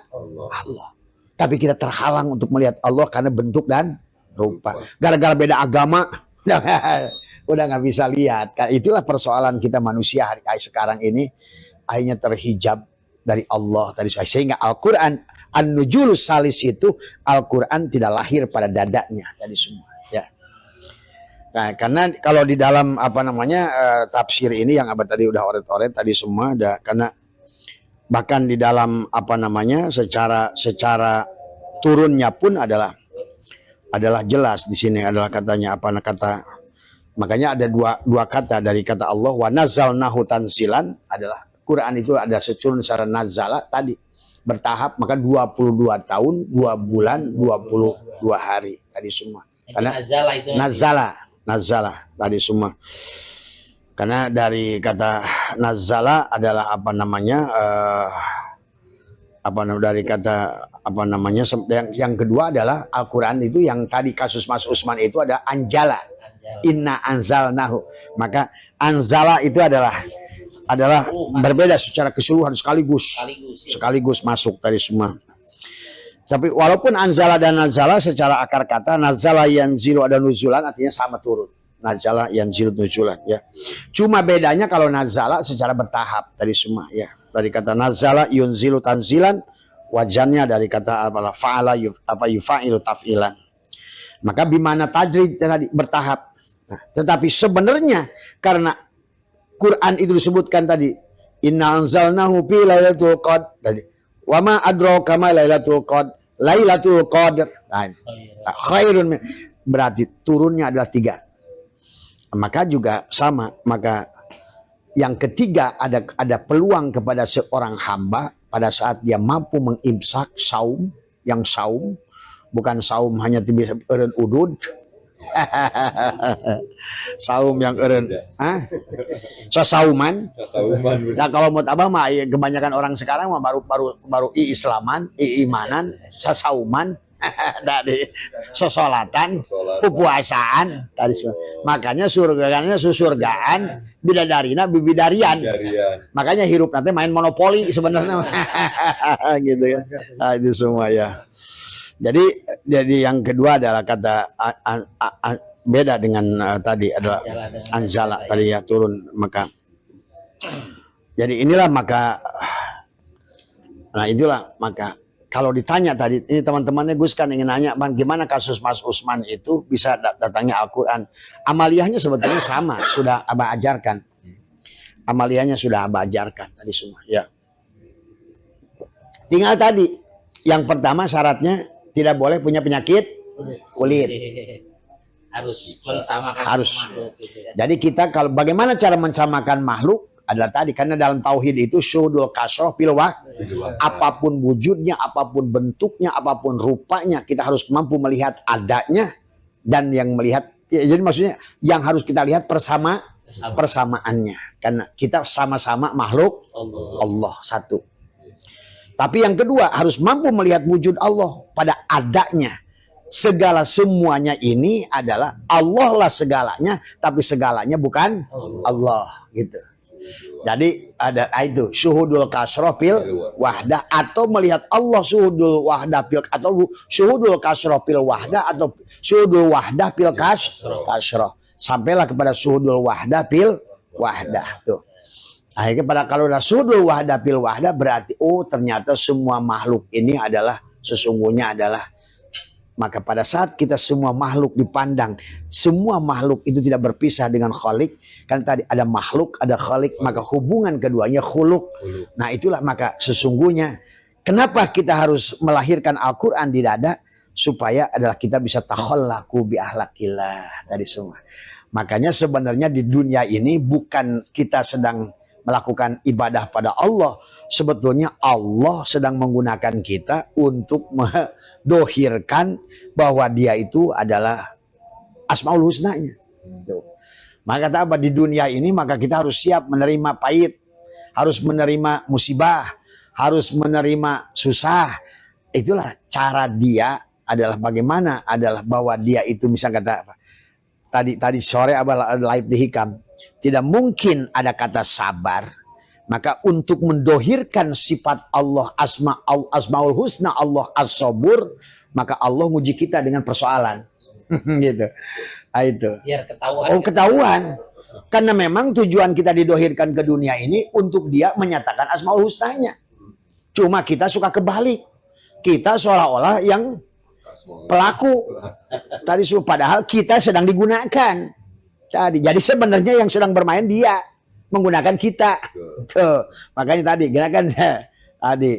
Allah. Tapi kita terhalang untuk melihat Allah karena bentuk dan rupa. Gara-gara beda agama, udah nggak bisa lihat. Itulah persoalan kita manusia hari sekarang ini, akhirnya terhijab dari Allah tadi. Sehingga Al-Quran An-Nujulus Salis itu Al-Quran tidak lahir pada dadanya tadi semua ya. Nah, karena kalau di dalam apa namanya tafsir ini yang Abah tadi udah oret-oret tadi semua ada, karena bahkan di dalam apa namanya secara turunnya pun adalah jelas di sini adalah katanya apa kata, makanya ada dua kata dari kata Allah wa nazzalnahu tanzilan, adalah Quran itu ada securun secara nazala tadi bertahap, maka 22 tahun, 2 bulan, 22 hari tadi semua. Karena nazala tadi semua. Karena dari kata nazala adalah apa namanya dari kata apa namanya yang kedua adalah Al-Quran itu yang tadi kasus Mas Usman itu ada anjala. Inna anzalnahu. Maka anzala itu adalah berbeda secara keseluruhan sekaligus masuk tadi semua. Tapi walaupun anzala dan nazala secara akar kata, nazala yanzilu ada nuzulan artinya sama turun. Nazala yanzilu nuzulan ya. Cuma bedanya kalau nazala secara bertahap tadi semua ya. Dari kata nazala yunzilu tanzilan, wajannya dari kata apalah fa'ala yufa'ilu taf'ilan. Maka bimana tajrid tadi bertahap. Nah, tetapi sebenarnya karena Quran itu disebutkan tadi inna anzalnahu fi lailatul qadr tadi wa ma adraka ma lailatul qadr khairun min. berarti turunnya adalah 3. Maka juga sama, maka yang ketiga ada peluang kepada seorang hamba pada saat dia mampu mengimsak saum, yang saum bukan saum hanya bisa eureun udud. Saum yang eureun sasauman. Nah kalau menurut abang mah kebanyakan orang sekarang mah baru islaman, imanan, sasauman, dari sosolatan, pupuasaan tadi semua. Makanya surgaan, bidadarina bibidarian. Makanya hirup nanti main monopoli sebenarnya. Gitu ya. Nah, itu semua ya. Jadi yang kedua adalah kata beda dengan tadi adalah anzala tadi ya, turun. Maka jadi inilah maka kalau ditanya tadi, ini teman-temannya Gus kan ingin nanya, Bang, gimana kasus Mas Usman itu bisa datangnya Al-Quran? Amaliyahnya sebetulnya sama, sudah Abah ajarkan. Amaliyahnya sudah Abah ajarkan tadi semua. Ya. Tinggal tadi, yang pertama syaratnya tidak boleh punya penyakit kulit. Harus mensamakan Harus. makhluk gitu ya. Jadi kita kalau bagaimana cara mensamakan makhluk? Adalah tadi, karena dalam tauhid itu syuhudul kasroh pilwah, apapun wujudnya, apapun bentuknya, apapun rupanya, kita harus mampu melihat adanya dan yang melihat ya, jadi maksudnya yang harus kita lihat persamaannya, karena kita sama-sama makhluk Allah satu. Tapi yang kedua harus mampu melihat wujud Allah pada adanya. Segala semuanya ini adalah Allah lah segalanya, tapi segalanya bukan Allah gitu. Jadi ada itu syuhudul kasroh fil wahdah, atau melihat Allah syuhudul wahdah fil, atau syuhudul kasroh fil wahdah, atau syuhudul wahdah fil kasroh, sampailah kepada syuhudul wahdah fil wahdah tuh. Akhirnya pada kalau udah syuhudul wahdah fil wahdah berarti ternyata semua makhluk ini adalah sesungguhnya adalah. Maka pada saat kita semua makhluk dipandang, semua makhluk itu tidak berpisah dengan Khalik. Kan tadi ada makhluk, ada Khalik, maka hubungan keduanya khuluk. Nah itulah maka sesungguhnya kenapa kita harus melahirkan Al-Quran di dada? Supaya adalah kita bisa takhallaku bi ahlakillah tadi semua. Makanya sebenarnya di dunia ini bukan kita sedang melakukan ibadah pada Allah. Sebetulnya Allah sedang menggunakan kita untuk dohirkan bahwa dia itu adalah Asmaul Husnanya. Maka kata apa di dunia ini maka kita harus siap menerima pahit, harus menerima musibah, harus menerima susah. Itulah cara dia adalah bagaimana adalah bahwa dia itu bisa kata apa? Tadi sore abah live di Hikam, tidak mungkin ada kata sabar. Maka untuk mendohirkan sifat Allah Asmaul Husna Allah As-Sabur, maka Allah nguji kita dengan persoalan. Gitu. Nah, itu. Biar ketahuan. Ketahuan. Karena memang tujuan kita didohirkan ke dunia ini untuk dia menyatakan Asmaul Husnanya. Cuma kita suka kebalik. Kita seolah-olah yang pelaku. Tadi padahal kita sedang digunakan. Jadi sebenarnya yang sedang bermain dia. Menggunakan kita. Tuh. Makanya tadi gerakan tadi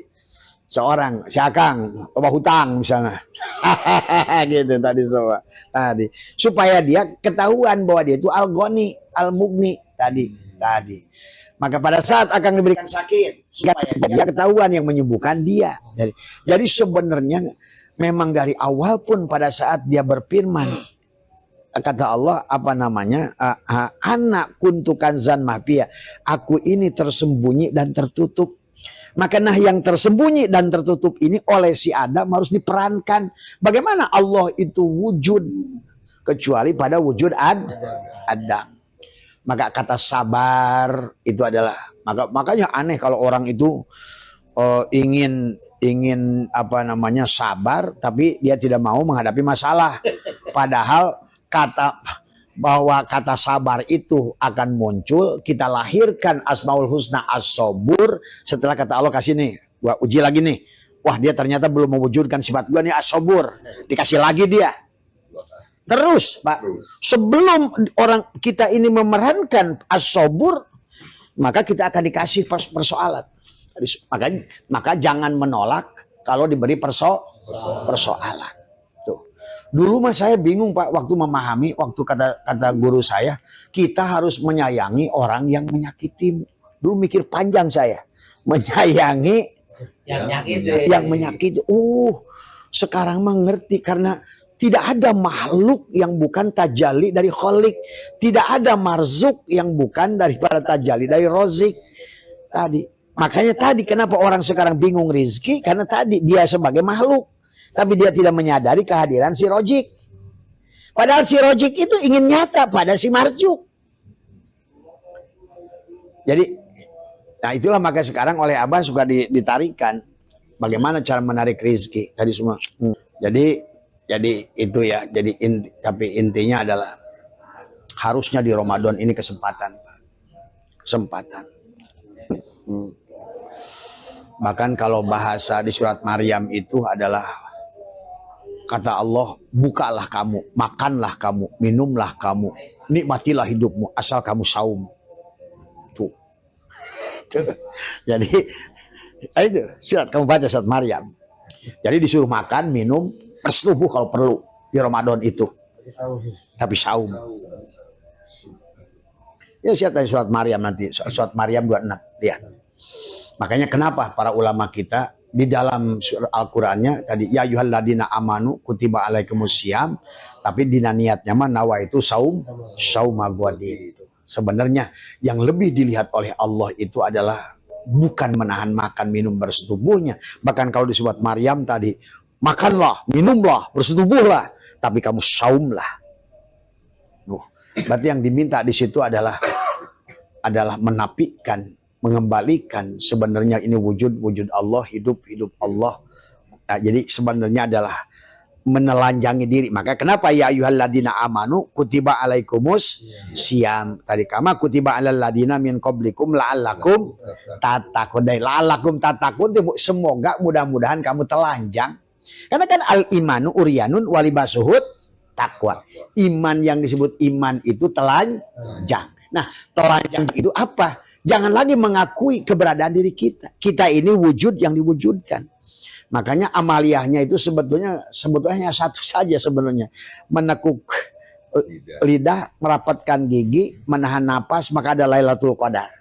seorang si Akang bawa hutang misalnya. Gitu tadi semua. Tadi supaya dia ketahuan bahwa dia itu Al-Ghani, Al-Mughni tadi. Maka pada saat akan diberikan sakit supaya dia ketahuan yang menyembuhkan dia. Jadi sebenarnya memang dari awal pun pada saat dia berfirman kata Allah apa namanya anak kuntukan zan mafia, aku ini tersembunyi dan tertutup. Maka yang tersembunyi dan tertutup ini oleh si Adam harus diperankan. Bagaimana Allah itu wujud kecuali pada wujud Adam. Maka kata sabar itu adalah makanya aneh kalau orang itu ingin apa namanya sabar tapi dia tidak mau menghadapi masalah. Padahal bahwa kata sabar itu akan muncul, kita lahirkan Asmaul Husna As-Sabur setelah kata Allah kasih nih, gua uji lagi nih. Wah, dia ternyata belum mewujudkan sifat gua nih As-Sabur. Dikasih lagi dia. Terus, Pak. Sebelum orang kita ini memerankan As-Sabur, maka kita akan dikasih persoalan. Maka jangan menolak kalau diberi persoalan. Dulu mah saya bingung Pak waktu memahami, waktu kata guru saya, kita harus menyayangi orang yang menyakitimu. Dulu mikir panjang saya, menyayangi Yang nyakit. yang menyakiti. Sekarang mah ngerti karena tidak ada makhluk yang bukan tajalli dari Khalik, tidak ada marzuk yang bukan daripada tajalli dari Rozik. Tadi, makanya tadi kenapa orang sekarang bingung rizki, karena tadi dia sebagai makhluk. Tapi dia tidak menyadari kehadiran si Rojik. Padahal si Rojik itu ingin nyata pada si Marjuk. Jadi, nah itulah maka sekarang oleh Abah suka ditarikan. Bagaimana cara menarik rizki tadi semua. Jadi itu ya. Tapi intinya adalah harusnya di Ramadan ini kesempatan. Kesempatan. Bahkan kalau bahasa di surat Maryam itu adalah kata Allah, bukalah kamu, makanlah kamu, minumlah kamu, nikmatilah hidupmu, asal kamu saum. Tuh. Jadi, itu surat kamu baca surat Maryam. Jadi disuruh makan, minum, bersetubuh kalau perlu di Ramadan itu. Tapi saum. Ya siap dari surat Maryam nanti, surat Maryam 26. Lihat. Makanya kenapa para ulama kita di dalam Al-Qur'annya tadi ya ayyuhalladzina amanu kutiba alaikumusiyam, tapi dina niatnya mah nawa itu sauma ghadin. Sebenarnya yang lebih dilihat oleh Allah itu adalah bukan menahan makan minum bersetubuhnya. Bahkan kalau di surat Maryam tadi, makanlah, minumlah, bersetubuhlah, tapi kamu saumlah. Berarti yang diminta di situ adalah menapikan, mengembalikan sebenarnya ini wujud Allah, hidup Allah. Nah, jadi sebenarnya adalah menelanjangi diri. Maka kenapa ya ayyuhalladzina amanu kutiba alaikumus siyam. Tadi kama kutiba alal ladzina min qablikum la'allakum tattaqun. La'allakum tattaqun, semoga mudah-mudahan kamu telanjang. Karena kan al imanu uryanun walibasuhut takwa. Iman yang disebut iman itu telanjang. Nah, telanjang itu apa? Jangan lagi mengakui keberadaan diri kita. Kita ini wujud yang diwujudkan. Makanya amaliyahnya itu sebetulnya satu saja sebenarnya. Menekuk lidah, merapatkan gigi, menahan napas, maka ada Lailatul Qadar.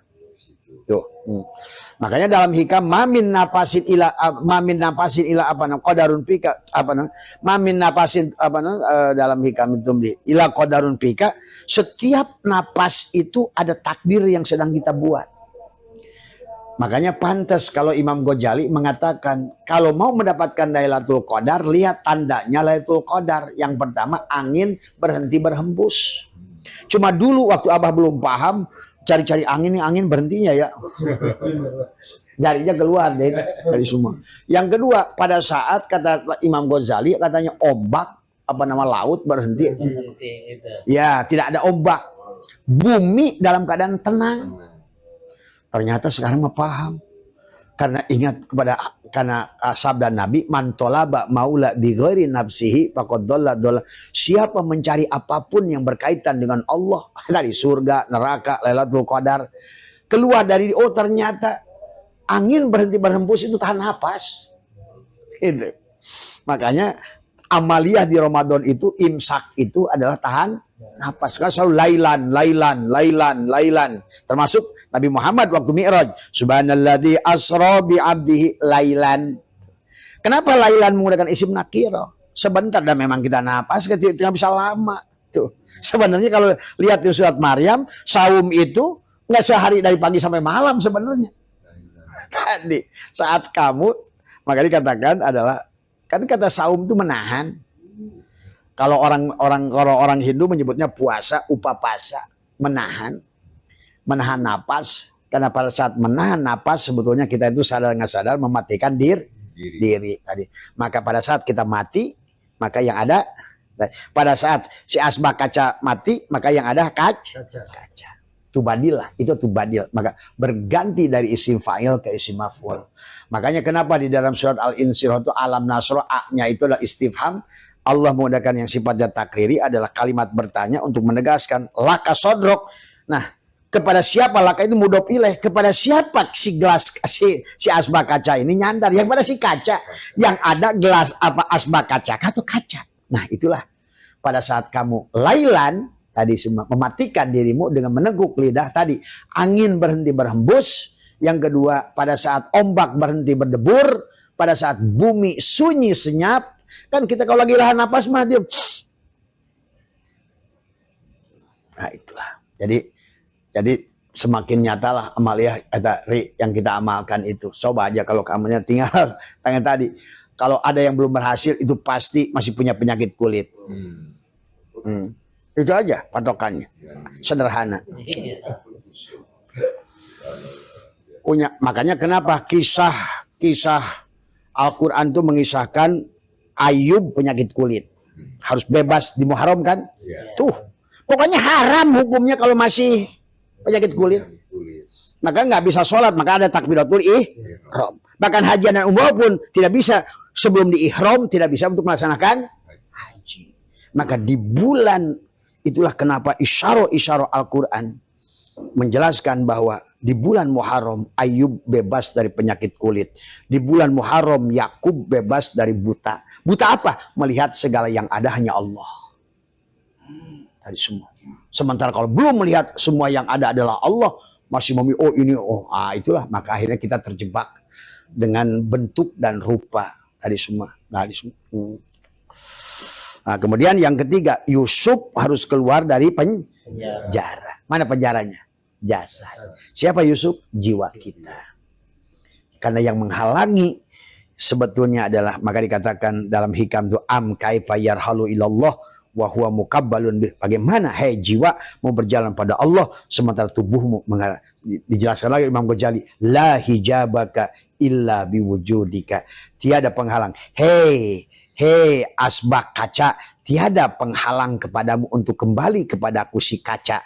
Tuh. Makanya dalam hikam mamin napasin ila qadarun pika mamin napasin dalam hikam itu ila qadarun pika, setiap napas itu ada takdir yang sedang kita buat. Makanya pantas kalau Imam Ghazali mengatakan kalau mau mendapatkan Lailatul Qadar, lihat tandanya Lailatul Qadar. Yang pertama, angin berhenti berhembus. Cuma dulu waktu Abah belum paham, cari-cari angin berhentinya ya. Jarinya keluar dari semua. Yang kedua, pada saat kata Imam Ghazali katanya ombak laut berhenti. Ya, tidak ada ombak. Bumi dalam keadaan tenang. Ternyata sekarang mah paham. Karena ingat karena sabda Nabi, man tolaba maula bi ghairi nafsihi faqad dhalla. Siapa mencari apapun yang berkaitan dengan Allah, dari surga, neraka, Lailatul Qadar, keluar dari ternyata angin berhenti berhembus itu tahan napas. Gitu. Makanya amaliyah di Ramadan itu, imsak itu adalah tahan napas. Karena selalu lailan. Termasuk Nabi Muhammad waktu Mi'raj, subhanalladzi asra bi 'abdihi lailan. Kenapa lailan menggunakan isim nakira? Sebentar dan memang kita napas, kita bisa lama. Tuh. Sebenarnya kalau lihat di surat Maryam, saum itu nggak sehari dari pagi sampai malam sebenarnya. Tadi saat kamu, maka dikatakan adalah kan kata saum itu menahan. Kalau orang Hindu menyebutnya puasa, upapasa, menahan napas. Karena pada saat menahan napas sebetulnya kita itu sadar nggak sadar mematikan diri tadi. Maka pada saat kita mati, maka yang ada pada saat si asbak kaca mati, maka yang ada kaca. Tubadilah, itu tubadil. Maka berganti dari isim fa'il ke isim maf'ul. Makanya kenapa di dalam surat Al-Insyirah itu alam nasro, a-nya itu adalah istifham. Allah menggunakan yang sifatnya takriri adalah kalimat bertanya untuk menegaskan laka sodrok. Nah, kepada siapa laka itu mudhof ilaih, kepada siapa si gelas si asbak kaca ini nyandar, yang pada si kaca, yang ada gelas asbak kaca atau kaca. Nah itulah pada saat kamu lailan tadi semua mematikan dirimu dengan meneguk lidah tadi, angin berhenti berhembus. Yang kedua, pada saat ombak berhenti berdebur, pada saat bumi sunyi senyap, kan kita kalau lagi lahan napas mah diam. Nah itulah. Jadi semakin nyatalah amaliah yang kita amalkan itu. Coba aja kalau kamunya tinggal pengen tadi. Kalau ada yang belum berhasil itu pasti masih punya penyakit kulit. Itu aja patokannya. Sederhana. Makanya kenapa kisah Al-Quran itu mengisahkan Ayub penyakit kulit. Harus bebas dimuharamkan. Tuh. Pokoknya haram hukumnya kalau masih penyakit kulit. Maka nggak bisa sholat. Maka ada takbiratul ihram. Bahkan haji dan umrah pun tidak bisa. Sebelum di ihram tidak bisa untuk melaksanakan haji. Maka di bulan itulah kenapa isyarah Al-Quran menjelaskan bahwa di bulan Muharram Ayub bebas dari penyakit kulit. Di bulan Muharram Yakub bebas dari buta. Buta apa? Melihat segala yang ada hanya Allah. Tadi semua. Sementara kalau belum melihat semua yang ada adalah Allah, masih itulah maka akhirnya kita terjebak dengan bentuk dan rupa. Tadi semua. Nah, kemudian yang ketiga, Yusuf harus keluar dari penjara. Mana penjaranya? Jasad. Siapa Yusuf? Jiwa kita. Karena yang menghalangi sebetulnya adalah, maka dikatakan dalam hikam itu kaifa yarhalu ilallah wa huwa mukabbalun bih. Bagaimana jiwa mau berjalan pada Allah sementara tubuhmu dijelaskan lagi Imam Ghazali, la hijabaka illa biwujudika. Tiada penghalang. Asbak kaca, tiada penghalang kepadamu untuk kembali kepadaku si kaca.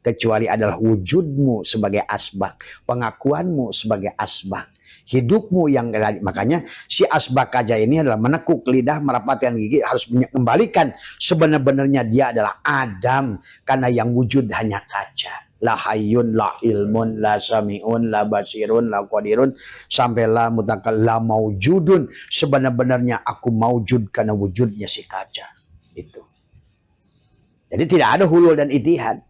Kecuali adalah wujudmu sebagai asbak. Pengakuanmu sebagai asbak. Hidupmu yang tadi. Makanya si asbak kaca ini adalah menekuk lidah, merapatkan gigi. Harus mengembalikan sebenar-benarnya dia adalah Adam. Karena yang wujud hanya kaca. La hayyun, la ilmun, la sami'un, la basirun, la qadirun, sampai la mutakal, la maujudun. Sebenar-benarnya aku maujud karena wujudnya si kaca. Itu. Jadi tidak ada hulul dan itihad.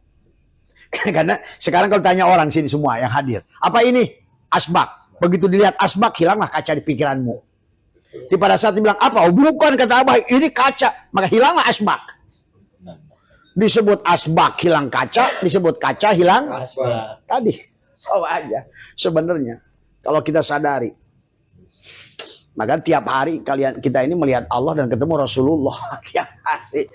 Karena sekarang kalau tanya orang sini semua yang hadir, apa ini? Asbak. Begitu dilihat asbak, hilanglah kaca di pikiranmu. Di pada saat dibilang apa? Oh, bukan, kata Abah, ini kaca. Maka hilanglah asbak. Disebut asbak hilang kaca, disebut kaca hilang asbak. Tadi sama aja sebenarnya kalau kita sadari. Maka tiap hari kita ini melihat Allah dan ketemu Rasulullah. Tiap hari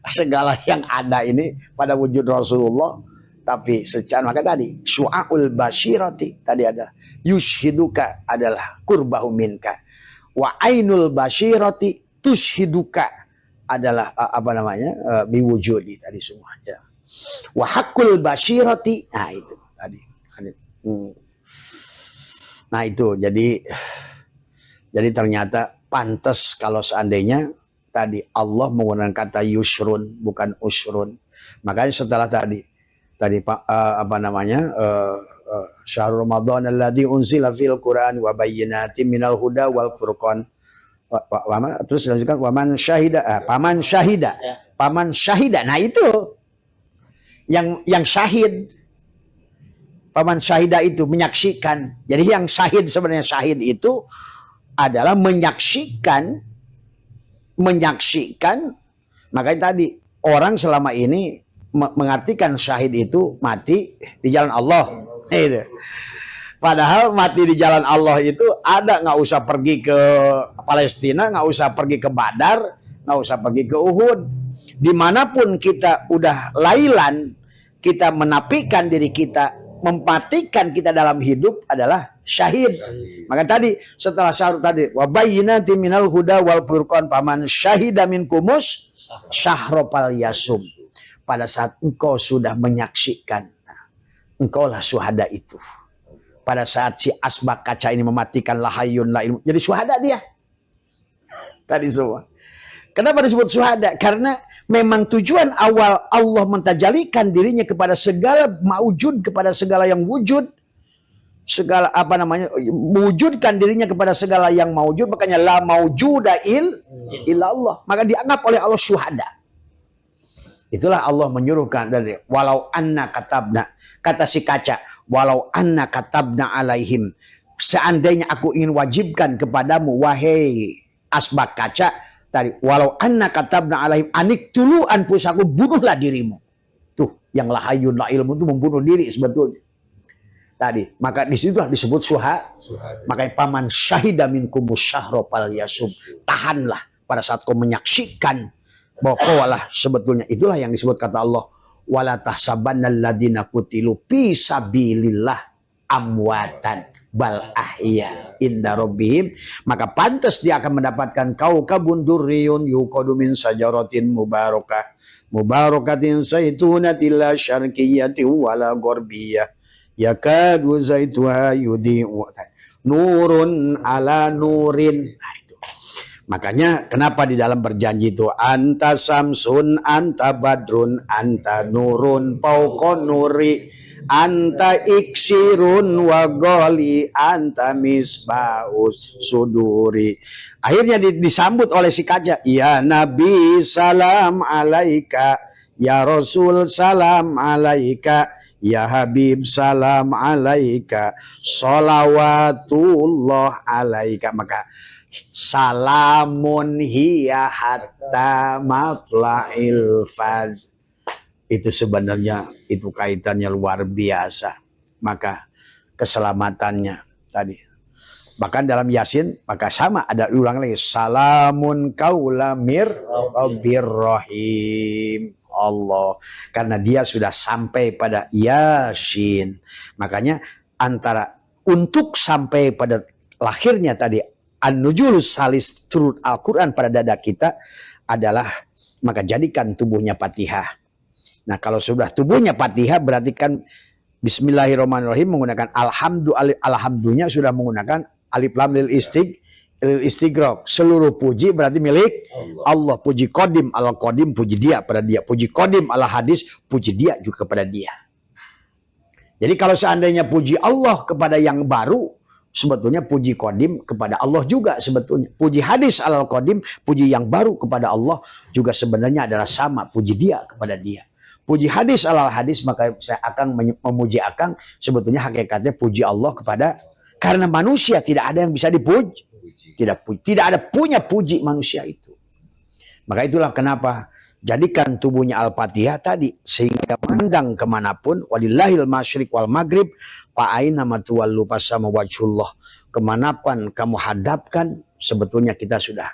segala yang ada ini pada wujud Rasulullah. Tapi secara maka tadi syu'aul basyirati tadi ada yushhiduka adalah qurbahu minka wa ainul basyirati tushhiduka adalah biwujudi tadi semua ya. Wa haqqul basyirati, nah itu tadi. Nah itu jadi ternyata pantas kalau seandainya tadi Allah menggunakan kata yusrun bukan usrun. Makanya setelah tadi syahrul Ramadan alladzi unzila fil Qur'an wa bayyinatin minal huda wal furqan. Terus dilanjutkan paman syahida. Nah itu yang syahid, paman syahida itu menyaksikan. Jadi yang syahid sebenarnya syahid itu adalah menyaksikan. Makanya tadi orang selama ini mengartikan syahid itu mati di jalan Allah. Itu. Padahal mati di jalan Allah itu ada, nggak usah pergi ke Palestina, nggak usah pergi ke Badar, nggak usah pergi ke Uhud. Dimanapun kita udah lailan, kita menapikan diri kita, mematikan kita dalam hidup adalah syahid. Maka tadi setelah syahrul tadi, wa bayyinatin minal huda wal furqan faman syahida minkumus syahropal yasum. Pada saat engkau sudah menyaksikan, engkaulah syuhada itu. Pada saat si asbak kaca ini mematikan lahayun la ilmu, jadi syuhada dia. Tadi semua. Kenapa disebut syuhada? Karena memang tujuan awal Allah mentajalikan dirinya kepada segala maujud, kepada segala yang wujud. segala apa namanya, mewujudkan dirinya kepada segala yang maujud, makanya la maujuda illallah, maka dianggap oleh Allah syuhada. Itulah Allah menyuruhkan dari walau anna katabna, kata si kaca, walau anna katabna alaihim, seandainya aku ingin wajibkan kepadamu wahai asbak kaca tadi, walau anna katabna alaihim aniktulu anfusakum, bunuhlah dirimu. Tuh yang lahayun la ilmu itu membunuh diri sebetulnya tadi, maka di situ disebut makanya paman syahida minkum syahra fal yasum, tahanlah pada saat kau menyaksikan bahwa kau lah sebetulnya, itulah yang disebut kata Allah wala tahsabannal ladzina qutilu fi sabilillah amwatan bal ahya inda rabbihim, maka pantas dia akan mendapatkan kaukabun durriyun yuqadu min sajaratin mubarakatin zaitunatin la syarqiyyatin wala gharbiyah yakadu zaituha yudi'u nurun ala nurin. Nah, itu. Makanya kenapa di dalam berjanji itu anta samsun, anta badrun, anta nurun fauqa nuri, anta iksirun wa ghali, anta misbahus suduri. Akhirnya disambut oleh si kaca, ya Nabi salam alaika, ya Rasul salam alaika, ya Habib salam alaika, sholawatullah alaika. Maka salamun hiya hatta matla'il faz. Itu sebenarnya itu kaitannya luar biasa. Maka keselamatannya tadi. Bahkan dalam Yasin maka sama, ada ulang lagi, salamun qaula mir rabbir rahim. Allah, karena dia sudah sampai pada Yasin. Makanya antara untuk sampai pada lahirnya tadi an-nuzulus salis, turun Al-Quran pada dada kita adalah, maka jadikan tubuhnya Fatihah. Nah kalau sudah tubuhnya Fatihah berarti kan Bismillahirrahmanirrahim menggunakan alhamdulillah sudah menggunakan alif lam lil istighraq. Seluruh puji berarti milik Allah. Puji qadim ala qadim, puji dia pada dia. Puji qadim ala hadis, puji dia juga kepada dia. Jadi kalau seandainya puji Allah kepada yang baru, sebetulnya puji qadim kepada Allah juga sebetulnya. Puji hadis ala qadim, puji yang baru kepada Allah juga sebenarnya adalah sama, puji dia kepada dia. Puji hadis ala hadis, maka saya akan memuji akang, sebetulnya hakikatnya puji Allah kepada, karena manusia tidak ada yang bisa dipuji. Tidak ada punya puji manusia itu. Maka itulah kenapa jadikan tubuhnya Al-Fatihah tadi, sehingga pandang kemanapun, walillahil masyriq wal maghrib fa aina ma tuwallu fasama wajhullah, kemanapun kamu hadapkan, sebetulnya kita sudah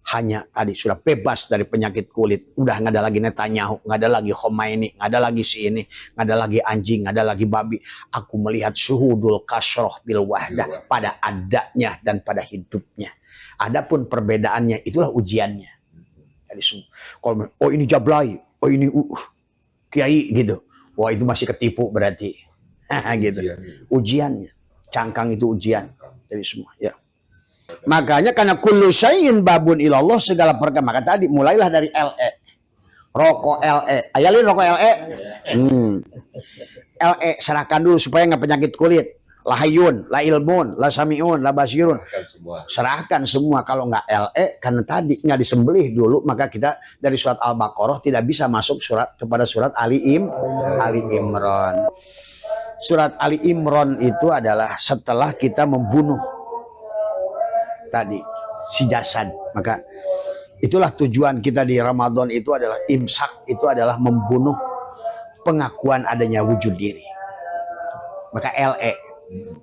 hanya tadi sudah bebas dari penyakit kulit. Udah nggak ada lagi Netanyahu, nggak ada lagi Khomeini, nggak ada lagi si ini, nggak ada lagi anjing, nggak ada lagi babi. Aku melihat syuhudul kasroh bil wahdah, pada adanya dan pada hidupnya. Adapun perbedaannya itulah ujiannya. Jadi kalau oh ini Jablay, oh ini Kiai gitu, wah itu masih ketipu berarti. Gitu. Ujiannya, cangkang itu ujian dari semua. Ya. Makanya karena kullu syai'in babun ilallah, segala perkara, maka tadi mulailah dari LE. Rokok LE. Ayalin rokok LE. LE serahkan dulu supaya nggak penyakit kulit. Lahayun, la ilmun, la samiun, la basirun. Serahkan semua. Kalau nggak LE, karena tadi nggak disembelih dulu, maka kita dari surat Al-Baqarah tidak bisa masuk kepada surat Ali Imran. Surat Ali Imran itu adalah setelah kita membunuh tadi si jasad. Maka itulah tujuan kita di Ramadan itu adalah imsak, itu adalah membunuh pengakuan adanya wujud diri. Maka LE,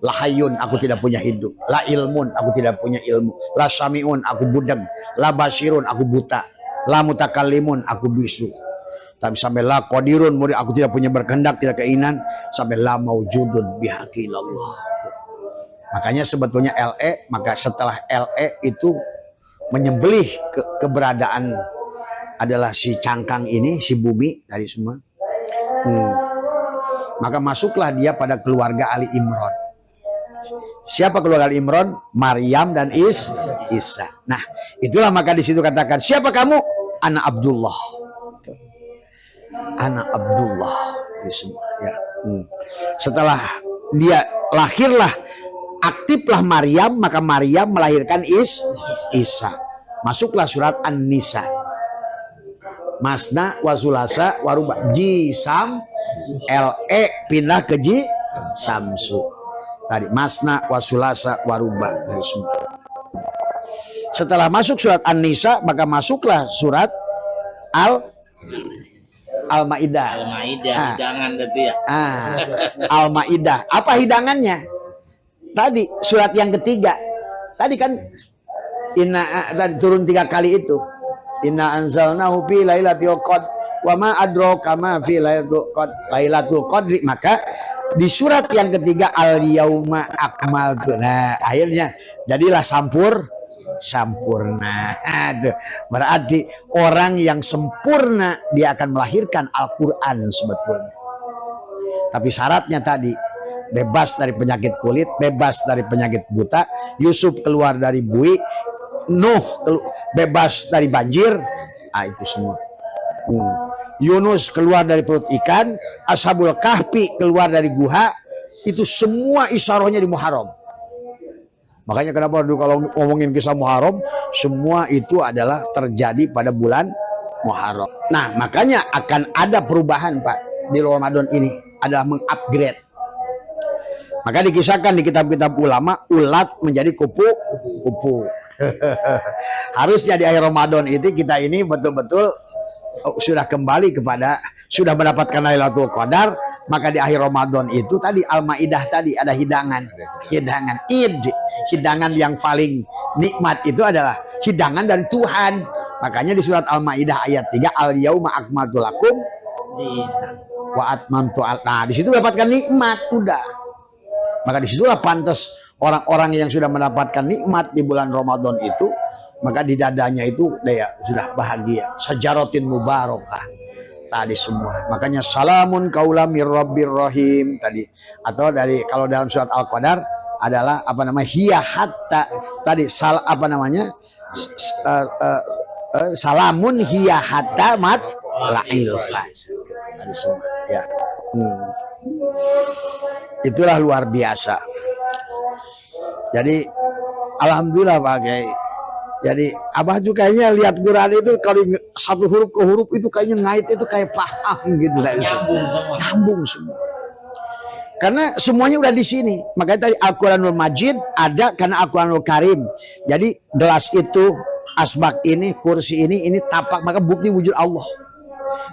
lahayun, aku tidak punya hidup. La ilmun, aku tidak punya ilmu. La samiun, aku budeg. La basirun, aku buta. La mutakallimun, aku bisu. Tapi sampai la qadirun, aku tidak punya berkehendak, tidak keinginan. Sampai la maujudun bihaqilallah. Makanya sebetulnya LE, maka setelah LE itu menyembelih keberadaan adalah si cangkang ini, si bumi tadi semua. Maka masuklah dia pada keluarga Ali Imran. Siapa keluarga Ali Imran? Maryam dan Isa. Nah, itulah maka di situ katakan, siapa kamu? Anak Abdullah. Anak Abdullah tadi semua. Ya. Setelah dia lahirlah, aktiflah Maryam, maka Maryam melahirkan Isa. Masuklah surat An-Nisa. Masna wasulasa waruba, jisam le pindah ke samsu. Tadi masna wasulasa waruba dari semua. Setelah masuk surat An-Nisa, maka masuklah surat Al-Maidah. Hidangan tadi ya. Al-Maidah. Apa hidangannya? Tadi surat yang ketiga. Tadi kan tadi turun 3 kali itu. Inna anzalnahu fi lailatul qadr wa ma adraka ma fi lailatul qadri. Maka di surat yang ketiga al yauma akmaltu. Nah, akhirnya jadilah sempurna. Aduh, berarti orang yang sempurna dia akan melahirkan Al-Qur'an sebetulnya. Tapi syaratnya tadi bebas dari penyakit kulit, bebas dari penyakit buta, Yusuf keluar dari bui, Nuh bebas dari banjir, itu semua. Yunus keluar dari perut ikan, Ashabul Kahfi keluar dari guha, itu semua isyarahnya di Muharram. Makanya kenapa dulu kalau ngomongin kisah Muharram, semua itu adalah terjadi pada bulan Muharram. Nah, makanya akan ada perubahan Pak di Ramadan ini, adalah mengupgrade. Maka dikisahkan di kitab-kitab ulama, ulat menjadi kupu-kupu. Harusnya di akhir Ramadan itu kita ini betul-betul sudah kembali kepada, sudah mendapatkan Lailatul Qadar. Maka di akhir Ramadan itu tadi Al-Maidah tadi ada hidangan Id, hidangan yang paling nikmat itu adalah hidangan dari Tuhan. Makanya di surat Al-Maidah ayat 3, al yauma akmaltu lakum wa atmamtu. Nah, di situ mendapatkan nikmat udah. Maka disitulah pantas orang-orang yang sudah mendapatkan nikmat di bulan Ramadan itu, maka di dadanya itu dia sudah bahagia. Sajaratin mubarakah tadi semua. Makanya salamun qaulam mir rabbir rahim tadi. Atau dari kalau dalam surat Al-Qadar adalah apa namanya? Hiya hatta tadi salamun hiya hatta mat la'il faz. Tadi semua ya. Itulah luar biasa. Jadi alhamdulillah Pak Kiai. Jadi Abah tuh kayaknya lihat Quran itu kalau satu huruf ke huruf itu kayaknya ngait itu kayak paham gitu lah. Nyambung semua. Karena semuanya udah di sini. Makanya tadi Al-Quranul Majid ada karena Al-Quranul Karim. Jadi gelas itu, asbak ini, kursi ini tapak, maka bukti wujud Allah.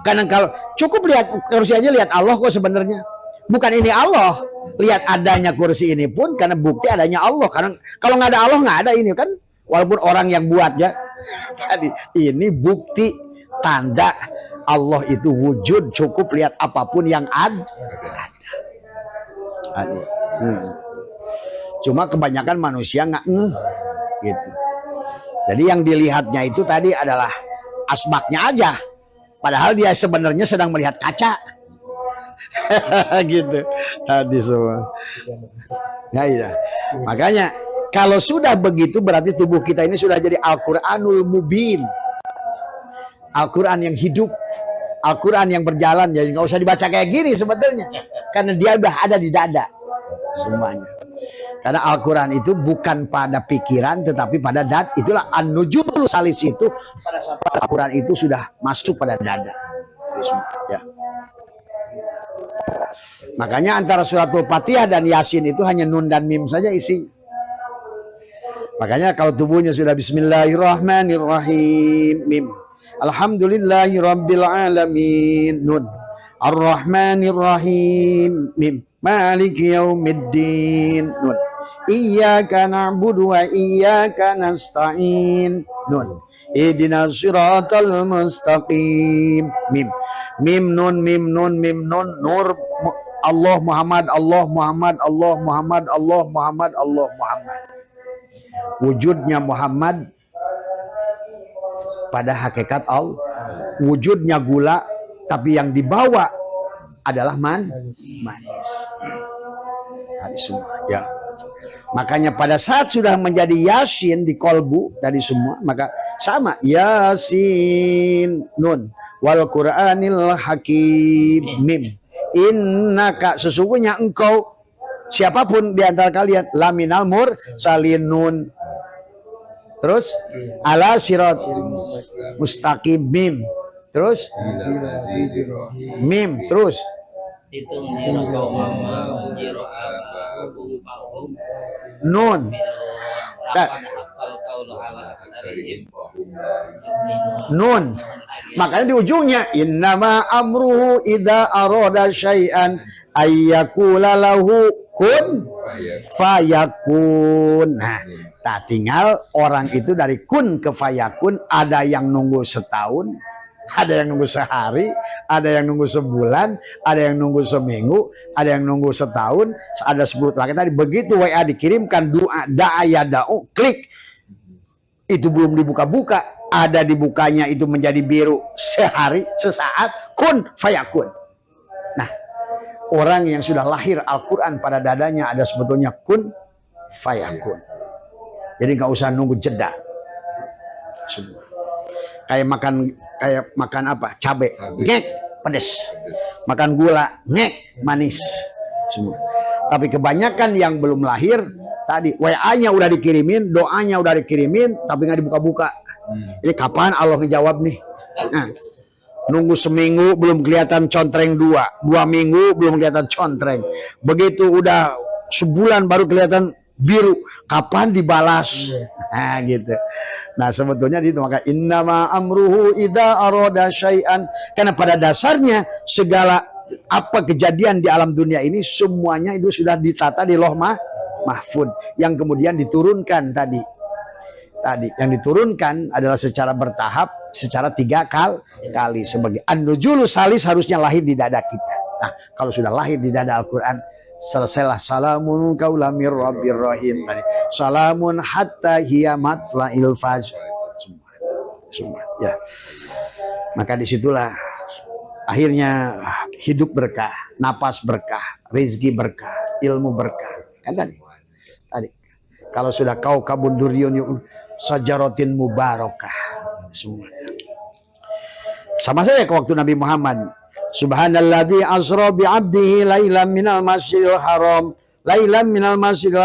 Karena kalau cukup lihat kursi aja lihat Allah kok sebenarnya. Bukan ini Allah, lihat adanya kursi ini pun karena bukti adanya Allah. Karena kalau nggak ada Allah nggak ada ini kan, walaupun orang yang buat ya. Tadi ini bukti tanda Allah itu wujud. Cukup lihat apapun yang ada. Cuma kebanyakan manusia nggak gitu. Jadi yang dilihatnya itu tadi adalah asbaknya aja. Padahal dia sebenarnya sedang melihat kaca. Gitu tadi semua. Nah, iya. Makanya kalau sudah begitu berarti tubuh kita ini sudah jadi Al-Quranul Mubin, Al-Quran yang hidup, Al-Quran yang berjalan. Jadi nggak usah dibaca kayak gini sebetulnya, karena dia udah ada di dada semuanya. Karena Al-Quran itu bukan pada pikiran tetapi pada dada. Itulah An-Nujumul Salis itu pada saat Al-Quran itu sudah masuk pada dada. Ya. Makanya antara suratul Fatihah dan Yasin itu hanya nun dan mim saja isi. Makanya kalau tubuhnya sudah Bismillahirrahmanirrahim mim, Alhamdulillahirabbil alamin nun, Ar-Rahmanirrahim mim, Maliki yaumiddin nun, Iyyaka na'budu wa iyyaka nasta'in nun, Ihdinas siratal mustaqim mim. Mim nun nur Allah Muhammad Allah Muhammad Allah Muhammad Allah Muhammad Allah Muhammad. Wujudnya Muhammad pada hakikat Allah. Wujudnya gula tapi yang dibawa adalah manis. Tadi semua ya. Makanya pada saat sudah menjadi Yasin di kolbu tadi semua, maka sama Yasin nun wal Qur'anil Hakim mim. Innaka sesungguhnya engkau siapapun di antara kalian laminal mursalin nun. Terus ala sirat mustaqim mim. Terus mim terus Itu menjiro kaumama menjiro abahum fahum nun. lapan hafal qaulu ala aksarihim Nun. Makanya di ujungnya innama amruhu idza arada syai'an ayyakula lahu kun fayakun. Nah, tinggal orang itu dari kun ke fayakun, ada yang nunggu setahun, ada yang nunggu sehari, ada yang nunggu sebulan, ada yang nunggu seminggu, ada yang nunggu setahun, ada 10 terakhir tadi. Begitu WA dikirimkan doa da'aya da'u, klik. Itu belum dibuka-buka, ada dibukanya itu menjadi biru sehari, sesaat, kun fayakun. Nah, orang yang sudah lahir Al-Quran pada dadanya ada sebetulnya kun fayakun. Jadi nggak usah nunggu jeda. Semua. Kayak makan apa? Cabai, ngek, pedes. Makan gula, ngek, manis. Semua. Tapi kebanyakan yang belum lahir tadi WA-nya udah dikirimin, doanya udah dikirimin, tapi nggak dibuka-buka. Ini kapan Allah ngejawab nih? Nah, nunggu seminggu belum kelihatan contreng, dua minggu belum kelihatan contreng. Begitu udah sebulan baru kelihatan biru, kapan dibalas? Nah, gitu. Nah, sebetulnya itu maka innama amruhu idza arada syai'an, karena pada dasarnya segala apa kejadian di alam dunia ini semuanya itu sudah ditata di Lauh Mahfud yang kemudian diturunkan tadi yang diturunkan adalah secara bertahap, secara 3 kali sebagai an-nuzulus salis harusnya lahir di dada kita. Nah, kalau sudah lahir di dada Al-Quran, selesailah salamun qaulam mir rabbir rahim tadi. Salamun hatta hiya matla'il fajr. Semua ya. Maka disitulah akhirnya hidup berkah, napas berkah, rezeki berkah, ilmu berkah. Kan tadi. Kalau sudah kau kabun duryun sajarotin mubarakah semuanya. Sama saja ke waktu Nabi Muhammad. Subhanalladzi asra bi 'abdihi lailan minal masjidil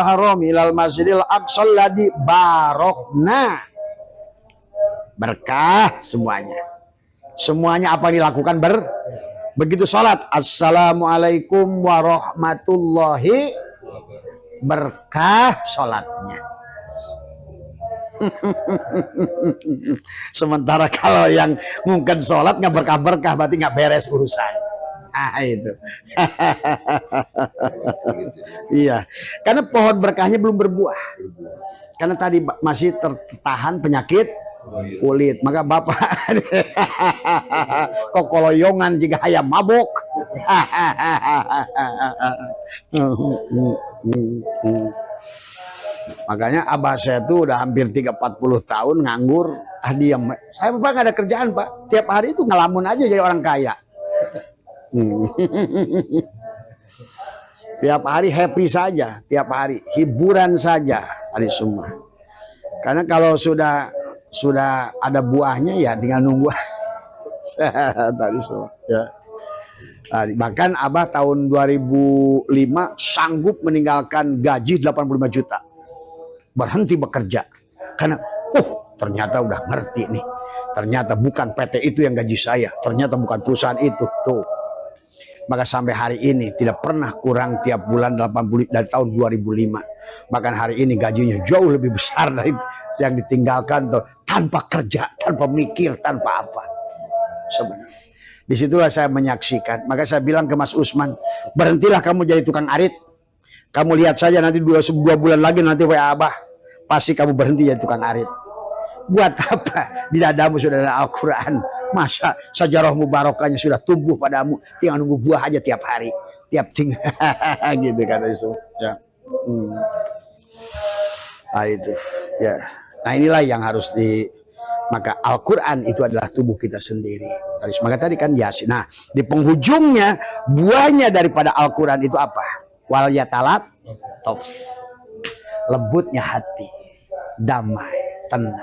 haram ilal masjidil aqsa alladzi barakna. Berkah semuanya. Semuanya apa yang dilakukan begitu salat assalamualaikum warahmatullahi, berkah salatnya. Sementara kalau yang ngungken sholat nggak berkah-berkah, berarti nggak beres urusan. Itu. Iya, karena pohon berkahnya belum berbuah. Karena tadi masih tertahan penyakit kulit. Maka Bapak kok koloyongan jika ayam mabok. Makanya abah saya tuh udah hampir 30-40 tahun nganggur. Diam. Saya Pak nggak ada kerjaan Pak. Tiap hari itu ngelamun aja jadi orang kaya. Tiap hari happy saja. Tiap hari hiburan saja. Hari semua. Karena kalau sudah ada buahnya ya tinggal nunggu. Tadi semua. Ya. Bahkan abah tahun 2005 sanggup meninggalkan gaji 85 juta. Berhenti bekerja karena ternyata udah ngerti nih, ternyata bukan PT itu yang gaji saya, ternyata bukan perusahaan itu tuh. Maka sampai hari ini tidak pernah kurang tiap bulan 80 dari tahun 2005. Bahkan hari ini gajinya jauh lebih besar dari yang ditinggalkan tuh, tanpa kerja, tanpa mikir, tanpa apa. Sebenarnya disitulah saya menyaksikan. Maka saya bilang ke Mas Usman, berhentilah kamu jadi tukang arit. Kamu lihat saja nanti 2 bulan lagi nanti WA Abah, pasti kamu berhenti jadi tukang arit. Buat apa? Di dadamu sudah ada Al-Quran. Masa sajarah mubarakahnya sudah tumbuh padamu, tinggal nunggu buah aja tiap hari, tiap tinggal gitu kan itu. Ya. Nah itu. Ya. Nah inilah yang harus maka Al-Quran itu adalah tubuh kita sendiri. Maka tadi kan Yasin. Nah di penghujungnya buahnya daripada Al-Quran itu apa? Wal yatalat tof, lembutnya hati, damai, tenang,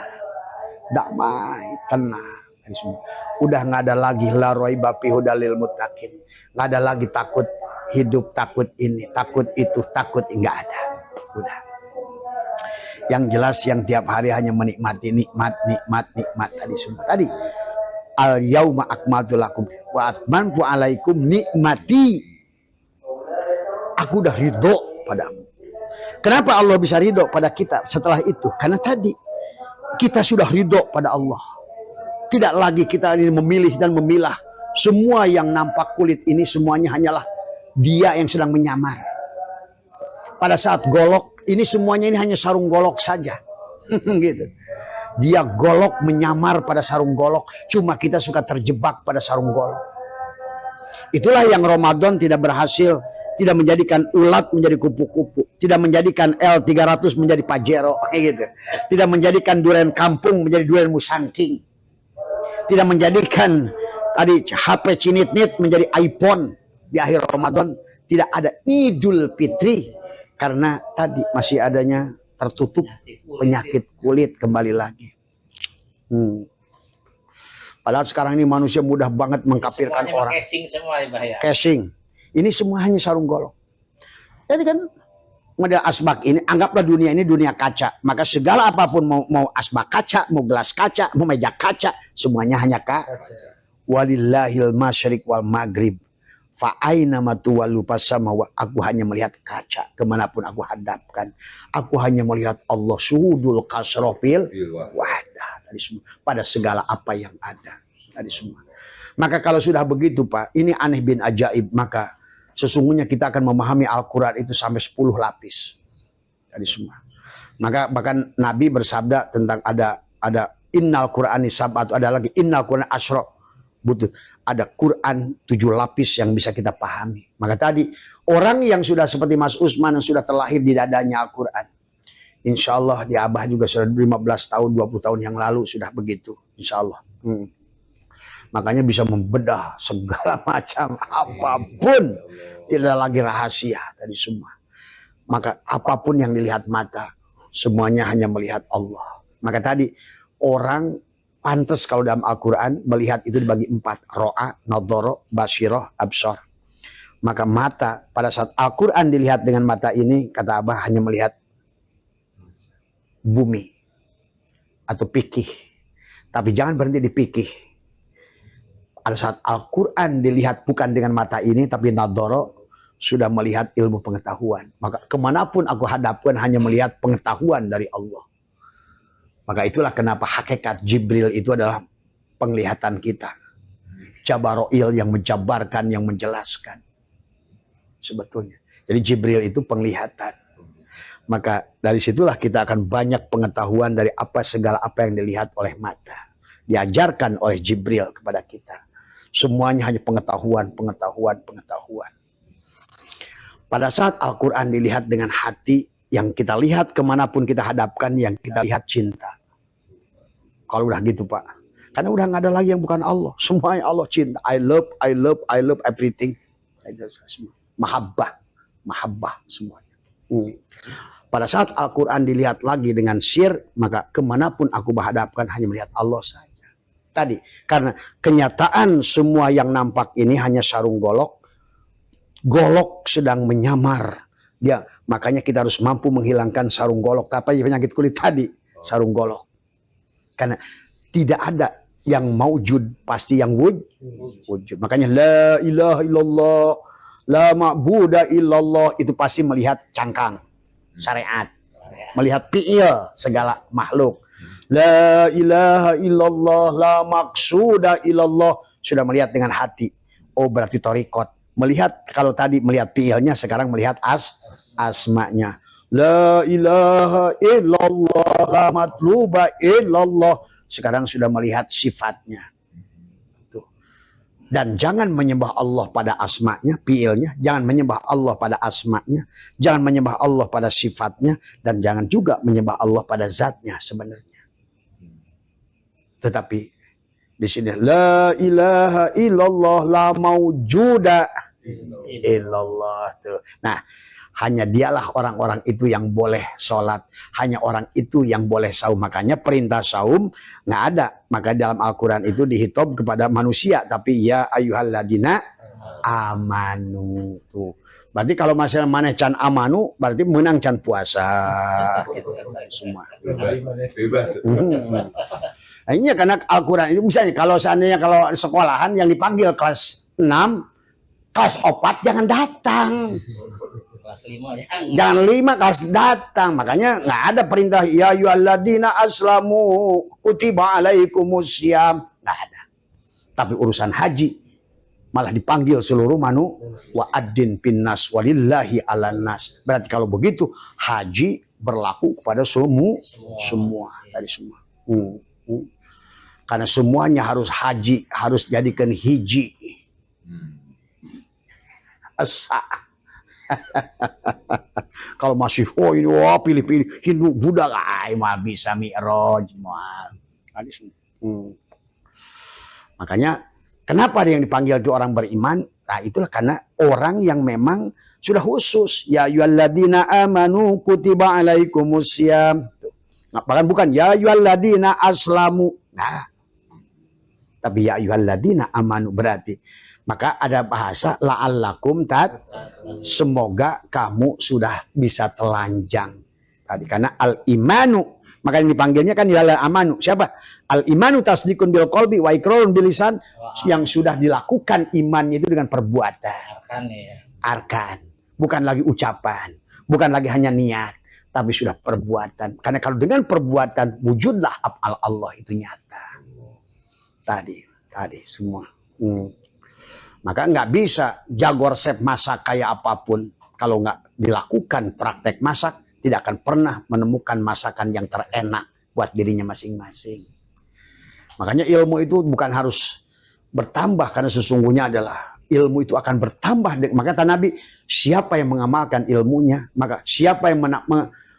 Udah nggak ada lagi la raiba fi hudalil muttaqin. Nggak ada lagi takut hidup, takut ini, takut itu, takut nggak ada. Udah. Yang jelas yang tiap hari hanya menikmati nikmat tadi semua. Tadi al yauma akmaltu lakum wa atmamtu alaikum nikmati. Aku udah ridho padamu. Kenapa Allah bisa ridho pada kita setelah itu? Karena tadi kita sudah ridho pada Allah. Tidak lagi kita ini memilih dan memilah. Semua yang nampak kulit ini semuanya hanyalah dia yang sedang menyamar. Pada saat golok, ini semuanya ini hanya sarung golok saja. Gitu. Dia golok menyamar pada sarung golok. Cuma kita suka terjebak pada sarung golok. Itulah yang Ramadan tidak berhasil. Tidak menjadikan ulat menjadi kupu-kupu. Tidak menjadikan L300 menjadi Pajero. Gitu. Tidak menjadikan durian kampung menjadi durian musangking. Tidak menjadikan tadi HP cinit-nit menjadi iPhone. Di akhir Ramadan tidak ada Idul Fitri. Karena tadi masih adanya tertutup penyakit kulit kembali lagi. Padahal sekarang ini manusia mudah banget mengkafirkan semuanya orang. casing semua ya, Bah, ya. Casing. Ini semua hanya sarung golok. Jadi kan model asbak ini, anggaplah dunia ini dunia kaca. Maka segala apapun mau asbak kaca, mau gelas kaca, mau meja kaca, semuanya hanya kaca. Walillahil masyriq wal maghrib. Fa'aina matuwalu pasama, aku hanya melihat kaca kemanapun aku hadapkan. Aku hanya melihat Allah sudul kasrofil wadah tadi semua, pada segala apa yang ada tadi semua. Maka kalau sudah begitu Pak, ini aneh bin ajaib, maka sesungguhnya kita akan memahami Al-Quran itu sampai 10 lapis tadi semua. Maka bahkan Nabi bersabda tentang ada innal Qur'ani sab'at, ada lagi innal Qur'an asyra. Betul. Ada Quran 7 lapis yang bisa kita pahami. Maka tadi orang yang sudah seperti Mas Usman yang sudah terlahir di dadanya Al-Quran. Insya Allah di Abah juga sudah 15 tahun, 20 tahun yang lalu sudah begitu. Insya Allah. Makanya bisa membedah segala macam apapun. Tidak lagi rahasia tadi semua. Maka apapun yang dilihat mata, semuanya hanya melihat Allah. Maka tadi orang pantas kalau dalam Al-Quran melihat itu dibagi 4. Ro'a, nadhara, basiroh, absor. Maka mata pada saat Al-Quran dilihat dengan mata ini, kata Abah hanya melihat bumi atau pikih. Tapi jangan berhenti di pikih. Pada saat Al-Quran dilihat bukan dengan mata ini, tapi nadhara, sudah melihat ilmu pengetahuan. Maka kemanapun aku hadapkan hanya melihat pengetahuan dari Allah. Maka itulah kenapa hakikat Jibril itu adalah penglihatan kita. Jabaroil yang menjabarkan, yang menjelaskan. Sebetulnya. Jadi Jibril itu penglihatan. Maka dari situlah kita akan banyak pengetahuan dari segala apa yang dilihat oleh mata. Diajarkan oleh Jibril kepada kita. Semuanya hanya pengetahuan. Pada saat Al-Quran dilihat dengan hati, yang kita lihat kemanapun kita hadapkan, yang kita lihat cinta. Kalau udah gitu Pak, karena udah nggak ada lagi yang bukan Allah, semuanya Allah cinta. I love everything. Mahabbah semuanya. Pada saat Al-Quran dilihat lagi dengan syir, maka kemanapun aku berhadapkan hanya melihat Allah saja. Tadi karena kenyataan semua yang nampak ini hanya sarung golok. Golok sedang menyamar. Dia makanya kita harus mampu menghilangkan sarung golok. Apa penyakit kulit tadi? Sarung golok. Karena tidak ada yang maujud, pasti yang wujud. Makanya la ilaha illallah, la ma'buda illallah, itu pasti melihat cangkang, syariat. Melihat fi'il segala makhluk. La ilaha illallah, la maqsuda illallah, sudah melihat dengan hati. Oh berarti thariqat. Melihat, kalau tadi melihat fi'ilnya, sekarang melihat asma'nya. La ilaha illallah, la matluba illallah. Sekarang sudah melihat sifatnya. Tuh. Dan jangan menyembah Allah pada asma'nya, fi'ilnya. Jangan menyembah Allah pada asma'nya. Jangan menyembah Allah pada sifatnya. Dan jangan juga menyembah Allah pada zatnya sebenarnya. Tetapi di sini la ilaha illallah, la maujuda illallah tuh. Nah, hanya dialah orang-orang itu yang boleh sholat, hanya orang itu yang boleh saum. Makanya perintah saum nggak ada. Maka dalam Al-Quran itu dihitob kepada manusia, tapi ya ayyuhalladzina amanu tuh. Berarti kalau masalah mana can amanu, berarti menang can puasa. Gitu, semua. Bebas. Akhirnya karena Al-Quran itu misalnya kalau seandainya kalau sekolahan yang dipanggil kelas 6, kelas 4 jangan datang. Kelas 5 Jangan 5 kelas datang. Makanya nggak ada perintah ya ayyuhalladzina aslamu kutiba alaikumusiyam. Nggak ada. Tapi urusan haji malah dipanggil seluruh wa addin pinnas walillahi alan nas. Berarti kalau begitu haji berlaku kepada semua tadi semua. Karena semuanya harus haji, harus jadikan hiji. Asa. Kalau masih ini pilih-pilih Hindu Buddha mah bisa mi'raj mah. Makanya kenapa yang dipanggil itu orang beriman? Nah, itulah karena orang yang memang sudah khusus. Ya ayyuhalladzina amanu kutiba alaikumusiyam. Nah, bahkan bukan ya ayyuhalladzina aslamu. Nah. Tapi ya ayyuhalladzina amanu berarti maka ada bahasa la'allakum semoga kamu sudah bisa telanjang. Tadi karena al-imanu, maka yang dipanggilnya kan ya amanu. Siapa? Al-imanu tasdikun bil qalbi wa iqrarun bil lisan, yang sudah dilakukan imannya itu dengan perbuatan. Arkan. Bukan lagi ucapan, bukan lagi hanya niat, tapi sudah perbuatan. Karena kalau dengan perbuatan wujudlah af'al Allah itu nyata. Tadi semua. Maka nggak bisa jago resep masak kayak apapun. Kalau nggak dilakukan praktek masak, tidak akan pernah menemukan masakan yang terenak buat dirinya masing-masing. Makanya ilmu itu bukan harus bertambah, karena sesungguhnya adalah ilmu itu akan bertambah. Maka kata Nabi, siapa yang mengamalkan ilmunya, maka siapa yang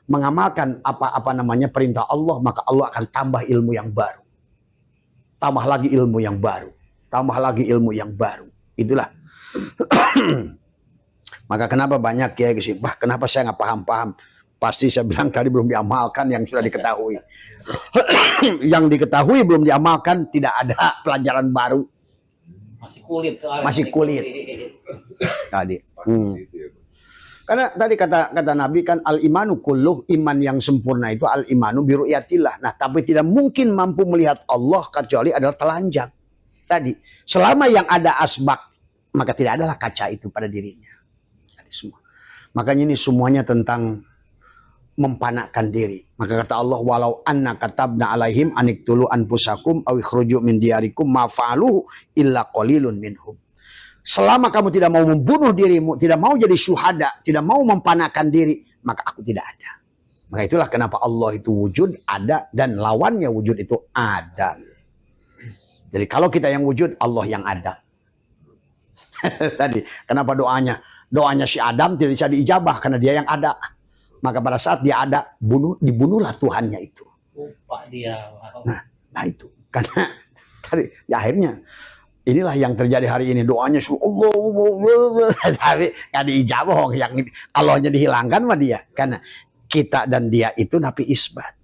mengamalkan apa namanya perintah Allah, maka Allah akan tambah ilmu yang baru. Tambah lagi ilmu yang baru. Tambah lagi ilmu yang baru. Itulah. Maka kenapa banyak ya sih, kenapa saya nggak paham-paham? Pasti saya bilang tadi belum diamalkan yang sudah diketahui. Yang diketahui belum diamalkan, tidak ada pelajaran baru. Masih kulit soalnya. Masih kulit. Tadi. Karena tadi kata Nabi kan al-imanu kulluh, iman yang sempurna itu al-imanu biru'yatillah. Nah, tapi tidak mungkin mampu melihat Allah kecuali adalah telanjang. Tadi, selama yang ada asbak, maka tidak adalah kaca itu pada dirinya. Tadi semua. Makanya ini semuanya tentang mempanakkan diri. Maka kata Allah, walau anna katabna alaihim aniktulu anfusakum aw ikhruju min diyarikum ma fa'aluhu illa qalilun minhum. Selama kamu tidak mau membunuh dirimu, tidak mau jadi syuhada, tidak mau mempanakkan diri, maka aku tidak ada. Maka itulah kenapa Allah itu wujud, ada, dan lawannya wujud itu ada. Jadi kalau kita yang wujud, Allah yang ada. Tadi, kenapa doanya si Adam tidak bisa diijabah karena dia yang ada. Maka pada saat dia ada, dibunuhlah Tuhannya itu. Lupa dia. Nah itu, karena tadi ya akhirnya inilah yang terjadi hari ini. Doanya Allah, tapi nggak diijabah, yang Allahnya dihilangkan mah dia. Karena kita dan dia itu napi isbat.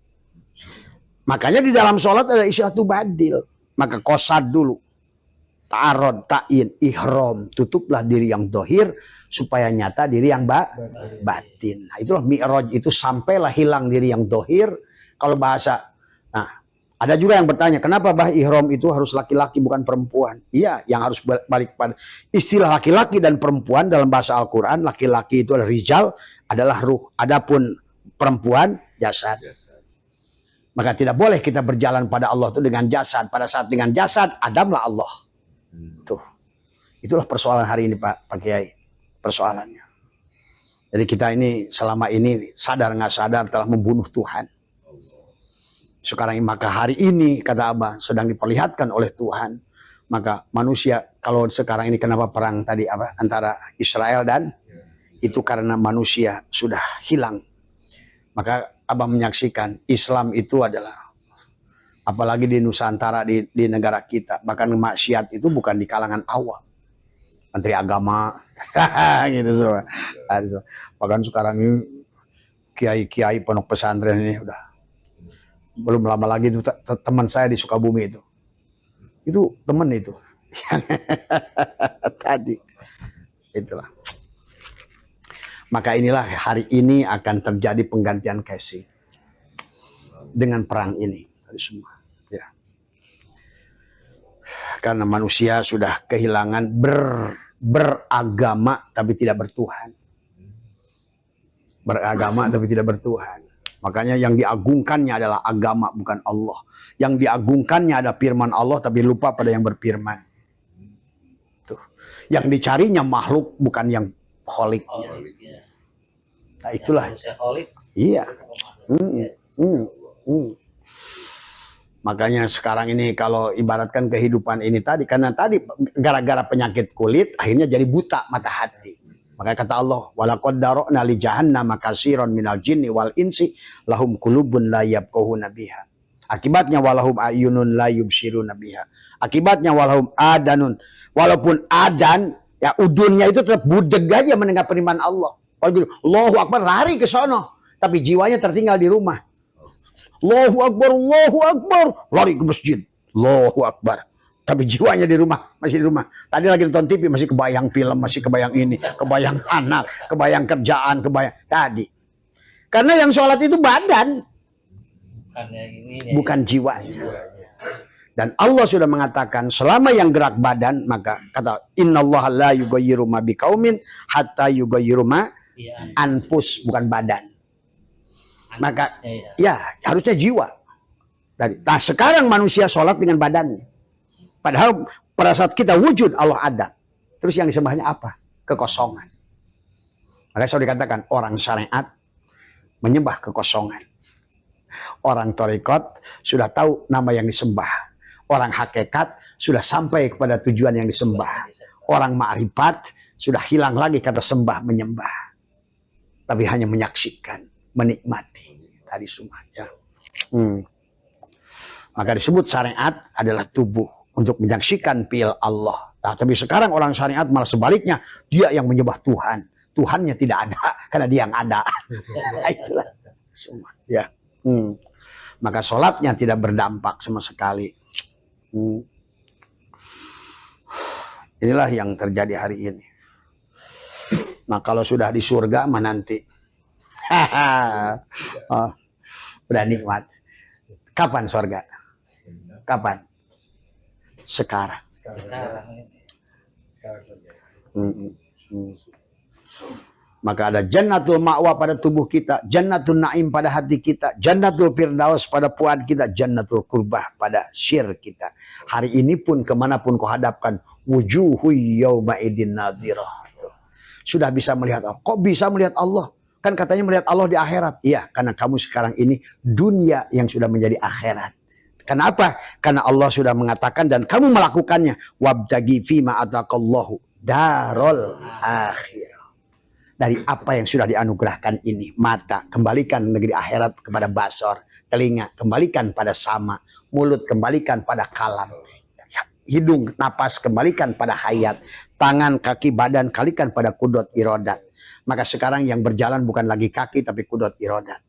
Makanya di dalam sholat ada isyatu badil. Maka qasad dulu, ta'arud, ta'in, ihram, tutuplah diri yang dohir supaya nyata diri yang batin. Nah, itulah mi'raj itu, sampailah hilang diri yang dohir. Kalau bahasa, nah ada juga yang bertanya, kenapa ihram itu harus laki-laki bukan perempuan? Iya, yang harus balik pada istilah laki-laki dan perempuan dalam bahasa Al-Quran. Laki-laki itu adalah rijal, adalah ruh. Adapun perempuan jasad. Maka tidak boleh kita berjalan pada Allah itu dengan jasad. Pada saat dengan jasad, Adamlah Allah. Tuh. Itulah persoalan hari ini Pak Kiai. Persoalannya. Jadi kita ini selama ini sadar nggak sadar telah membunuh Tuhan. Sekarang maka hari ini kata Abah sedang diperlihatkan oleh Tuhan. Maka manusia kalau sekarang ini kenapa perang tadi apa antara Israel dan itu karena manusia sudah hilang. Maka Abah menyaksikan Islam itu adalah apalagi di Nusantara di negara kita, bahkan maksiat itu bukan di kalangan awam. Menteri Agama, gitu semua. Ada semua. Bahkan sekarang ini kiai-kiai pondok pesantren ini udah belum lama lagi itu teman saya di Sukabumi itu teman itu tadi itulah. Maka inilah hari ini akan terjadi penggantian casing dengan perang ini tadi semua. Ya. Karena manusia sudah kehilangan beragama tapi tidak bertuhan. Beragama tapi tidak bertuhan. Makanya yang diagungkannya adalah agama bukan Allah. Yang diagungkannya ada firman Allah tapi lupa pada yang berfirman. Tuh. Yang dicarinya makhluk bukan yang kholiknya. Nah itulah. Iya. Makanya sekarang ini kalau ibaratkan kehidupan ini tadi, karena tadi gara-gara penyakit kulit akhirnya jadi buta mata hati. Makanya kata Allah, walaqad dara'na li jahannama katsiran minal jinni wal insi lahum qulubun la yafqahuna biha. Akibatnya walahum ayunun la yubsiruna biha. Akibatnya walahum adanun. Walaupun adan, ya udunnya itu tetap budeg aja mendengar firman Allah. Allahu Akbar lari ke sono, tapi jiwanya tertinggal di rumah. Allahu Akbar, lari ke masjid. Allahu Akbar. Tapi jiwanya di rumah, masih di rumah. Tadi lagi nonton TV, masih kebayang film, masih kebayang ini, kebayang anak, kebayang kerjaan, kebayang tadi. Karena yang sholat itu badan, bukan jiwanya. Dan Allah sudah mengatakan selama yang gerak badan, maka kata innallaha la yughayyiru ma biqaumin hatta yughayyiru ma anfus, bukan badan. Maka ya harusnya jiwa. Nah sekarang manusia sholat dengan badannya. Padahal pada saat kita wujud Allah ada. Terus yang disembahnya apa? Kekosongan. Makanya sudah dikatakan orang syariat menyembah kekosongan. Orang torikot sudah tahu nama yang disembah. Orang hakikat sudah sampai kepada tujuan yang disembah. Orang ma'rifat sudah hilang lagi kata sembah menyembah. Tapi hanya menyaksikan, menikmati. Tadi semua ya. Maka disebut syariat adalah tubuh untuk menyaksikan fi'il Allah. Nah, tapi sekarang orang syariat malah sebaliknya, dia yang menyembah Tuhan. Tuhannya tidak ada karena dia yang ada. Itulah semua. Ya. Maka sholatnya tidak berdampak sama sekali. Inilah yang terjadi hari ini. Nah kalau sudah di surga mah nanti, udah nikmat. Kapan surga? Kapan? Sekarang. Maka ada jannatul ma'wa pada tubuh kita, jannatul na'im pada hati kita, jannatul firdaus pada puan kita, jannatul kurbah pada syir kita. Hari ini pun kemanapun kau hadapkan, wujuhu yawma idin nadirah. Sudah bisa melihat Allah. Kok bisa melihat Allah? Kan katanya melihat Allah di akhirat. Iya, karena kamu sekarang ini dunia yang sudah menjadi akhirat. Kenapa? Karena Allah sudah mengatakan dan kamu melakukannya. Wabtagi fima ataqallahu darul akhir. Dari apa yang sudah dianugerahkan ini. Mata, kembalikan negeri akhirat kepada basor. Telinga, kembalikan pada sama. Mulut, kembalikan pada kalam. Hidung, napas, kembalikan pada hayat. Tangan, kaki, badan, kalikan pada kudrat irodat. Maka sekarang yang berjalan bukan lagi kaki, tapi kudrat irodat.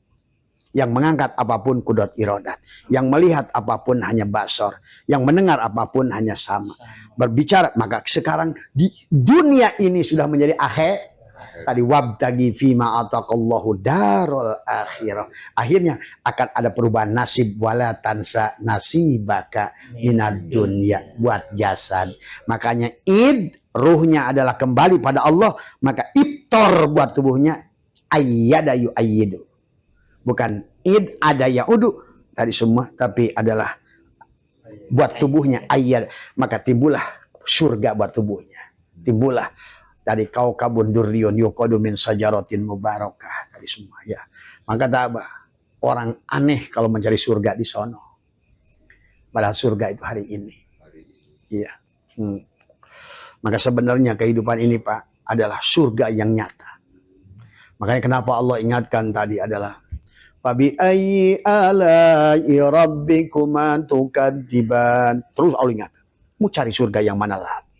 Yang mengangkat apapun kudrat irodat. Yang melihat apapun hanya basor. Yang mendengar apapun hanya sama. Berbicara, maka sekarang di dunia ini sudah menjadi akhir. Tadi wabtagi fima ataqallahu darul akhirah. Akhirnya akan ada perubahan nasib wala tansa nasibaka minad dunya buat jasad. Makanya id ruhnya adalah kembali pada Allah, maka ibtor buat tubuhnya ayyada yu'ayyidu. Bukan id ada yaudu tadi semua, tapi adalah buat tubuhnya ayyad, maka timbullah surga buat tubuhnya. Timbullah dari kau kabun durriun yuqadu min sajaratin mubarakah tadi semua ya. Maka tak apa orang aneh kalau mencari surga di sono. Padahal surga itu hari ini. Iya. Maka sebenarnya kehidupan ini Pak adalah surga yang nyata. Makanya kenapa Allah ingatkan tadi adalah fabi ayyi ala'i rabbikuma tukadziban. Terus Allah ingat, mau cari surga yang mana lagi?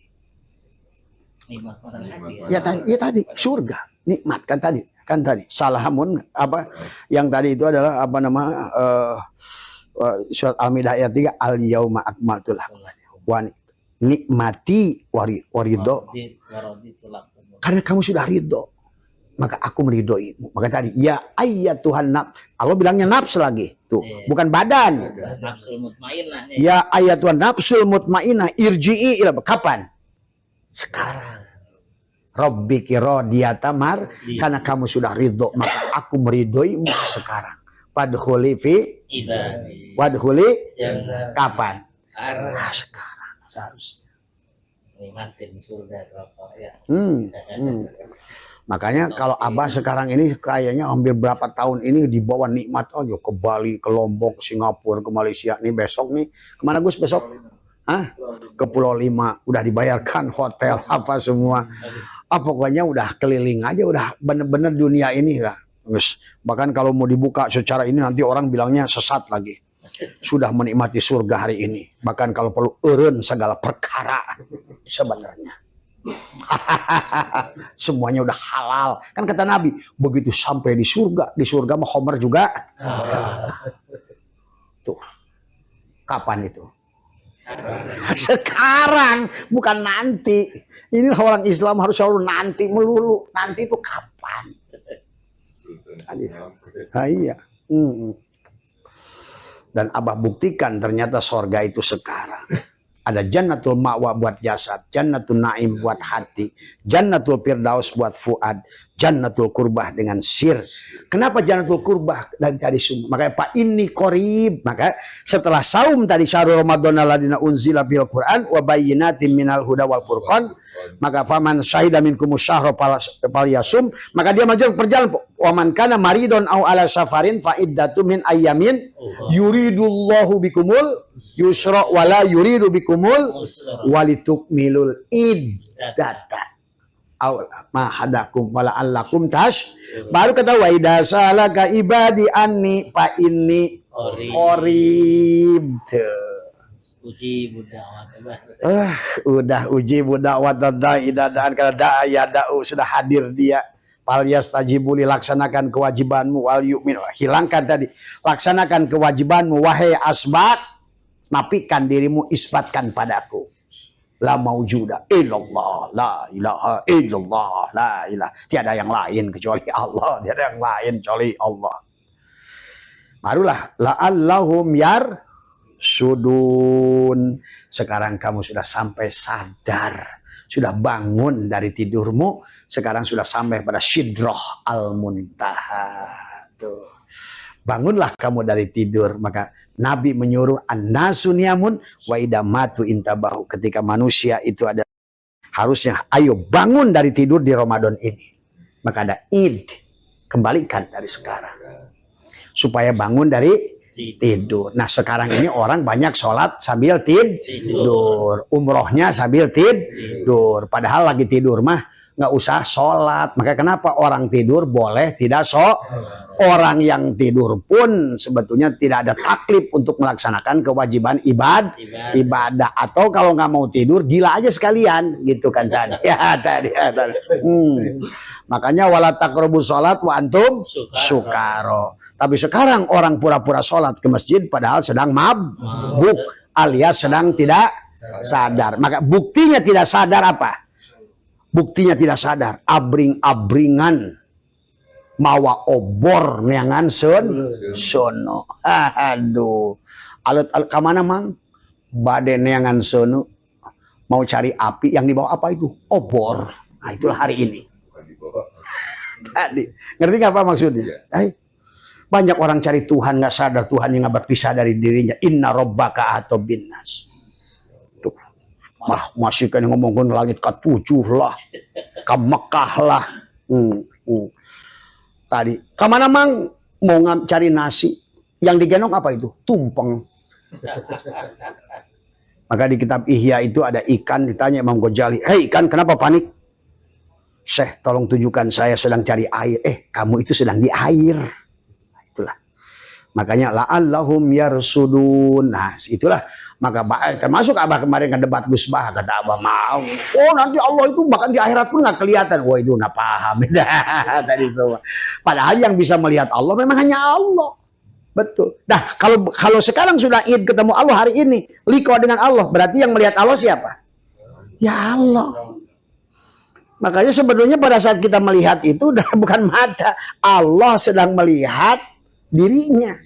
Nikmat mata hati Ya tadi surga, nikmat kan tadi. Salamun apa yang tadi itu adalah apa nama surat Al-Maidah ayat 3 al yauma akmaltu lakum wa nikmati warido. Karena kamu sudah ridho, maka aku meridhoimu. Maka tadi ya Tuhan nafs. Allah bilangnya nafs lagi. Tuh, bukan badan. nafsul mutmainnah nih. Ya Tuhan nafsul mutmainnah irji'i ila kapan? Sekarang. Rabbiki radiyata karena kamu sudah ridho, maka aku meridhoimu sekarang. Wadkhuli fi Ibadi. wadkhuli Jannah. kapan? Karena Sekarang. Seharusnya. nikmatin surga rokok ya. Makanya kalau Abah sekarang ini kayaknya hampir berapa tahun ini dibawa nikmat aja ke Bali, ke Lombok, Singapura, ke Malaysia. Nih besok nih kemana Gus besok? Ke Pulau Lima, udah dibayarkan hotel apa semua. Pokoknya udah keliling aja, udah bener-bener dunia ini lah. Terus bahkan kalau mau dibuka secara ini nanti orang bilangnya sesat lagi. Sudah menikmati surga hari ini. Bahkan kalau perlu eureun segala perkara sebenarnya. Semuanya udah halal. Kan kata Nabi, begitu sampai di surga mah Homer juga. Tuh. Kapan itu? Sekarang, bukan nanti. Ini orang Islam harus selalu nanti melulu. Nanti itu kapan? Iya. Dan Abah buktikan ternyata sorga itu sekarang. Ada jannatul ma'wa buat jasad, jannatul na'im buat hati, jannatul firdaus buat fuad, jannatul kurbah dengan sir. Kenapa jannatul kurbah dari tadi semua? Makanya Pak ini qorib. Maka setelah saum tadi syahrul Ramadan alladziina unzila bil Qur'an wa bayyinatin minal huda wal furqan, maka faman syahida minkumus syahra falyasum, maka dia maju perjalanan. Wa man kana maridon au ala safarin fa iddatu min ayyamin yuridullahu bikumul yusra wala yuridu bikumul walitukmilul iddata aw ma hadakum wala allakum tash. Baru kata wa idza salaka ibadi anni fa inni qarib. Uji budawat. Udah uji budawat dan kalau da'ya da'u sudah hadir dia. Palias tajibuli, laksanakan kewajibanmu wal yu'min, hilangkan tadi, laksanakan kewajibanmu wahai asbab, nafikan dirimu, isbatkan padaku la maujuda illallah, la ilaha illallah, la ilaha, tiada yang lain kecuali Allah, tiada yang lain kecuali Allah. Barulah la'allahum sudun. Sekarang kamu sudah sampai sadar, sudah bangun dari tidurmu. Sekarang sudah sampai pada Sidrah al-Muntaha. Tuh. Bangunlah kamu dari tidur. Maka Nabi menyuruh an-nasu niyamun wa idamatu intabahu. Ketika manusia itu ada, harusnya ayo bangun dari tidur di Ramadan ini. Maka ada id, kembalikan dari sekarang. Supaya bangun dari tidur. Nah sekarang ini orang banyak sholat sambil tidur. Umrohnya sambil tidur. Padahal lagi tidur mah nggak usah sholat. Maka kenapa orang tidur boleh tidak orang yang tidur pun sebetulnya tidak ada taklif untuk melaksanakan kewajiban ibadah. Atau kalau nggak mau tidur gila aja sekalian gitu kan tadi. tadi. Makanya wala taqrabus sholat wa antum sukaro. Tapi sekarang orang pura-pura sholat ke masjid padahal sedang mabuk alias sedang tidak sadar. Maka buktinya tidak sadar apa? Buktinya tidak sadar, abring-abringan mawa obor neangan sono. Aduh. Alut kamana mang? Bade neangan sono. Mau cari api yang dibawa apa itu? Obor. Nah, itulah hari ini. Tadi. Ngerti nggak apa maksudnya? Banyak orang cari Tuhan nggak sadar Tuhan yang nggak berpisah dari dirinya. Inna rabbaka atau binnas. Masih kan ngomongin langit ke-7 lah, ke Mekah lah. Tadi, kemana mang mau cari nasi? Yang digendong apa itu? Tumpeng. Maka di kitab Ihya itu ada ikan, ditanya Imam Ghazali, hei ikan kenapa panik? Syekh tolong tunjukkan saya sedang cari air. Kamu itu sedang di air. Itulah. Makanya la'allahum yarsudun. Nah itulah. Maka termasuk Abah kemarin kan debat Gus Bah, kata Abah mau. Oh nanti Allah itu bahkan di akhirat pun nggak kelihatan. Wah itu nggak paham. Tadi semua. Padahal yang bisa melihat Allah memang hanya Allah. Betul. Nah kalau sekarang sudah Id ketemu Allah hari ini, liko dengan Allah, berarti yang melihat Allah siapa? Ya Allah. Makanya sebenarnya pada saat kita melihat itu bukan mata, Allah sedang melihat dirinya.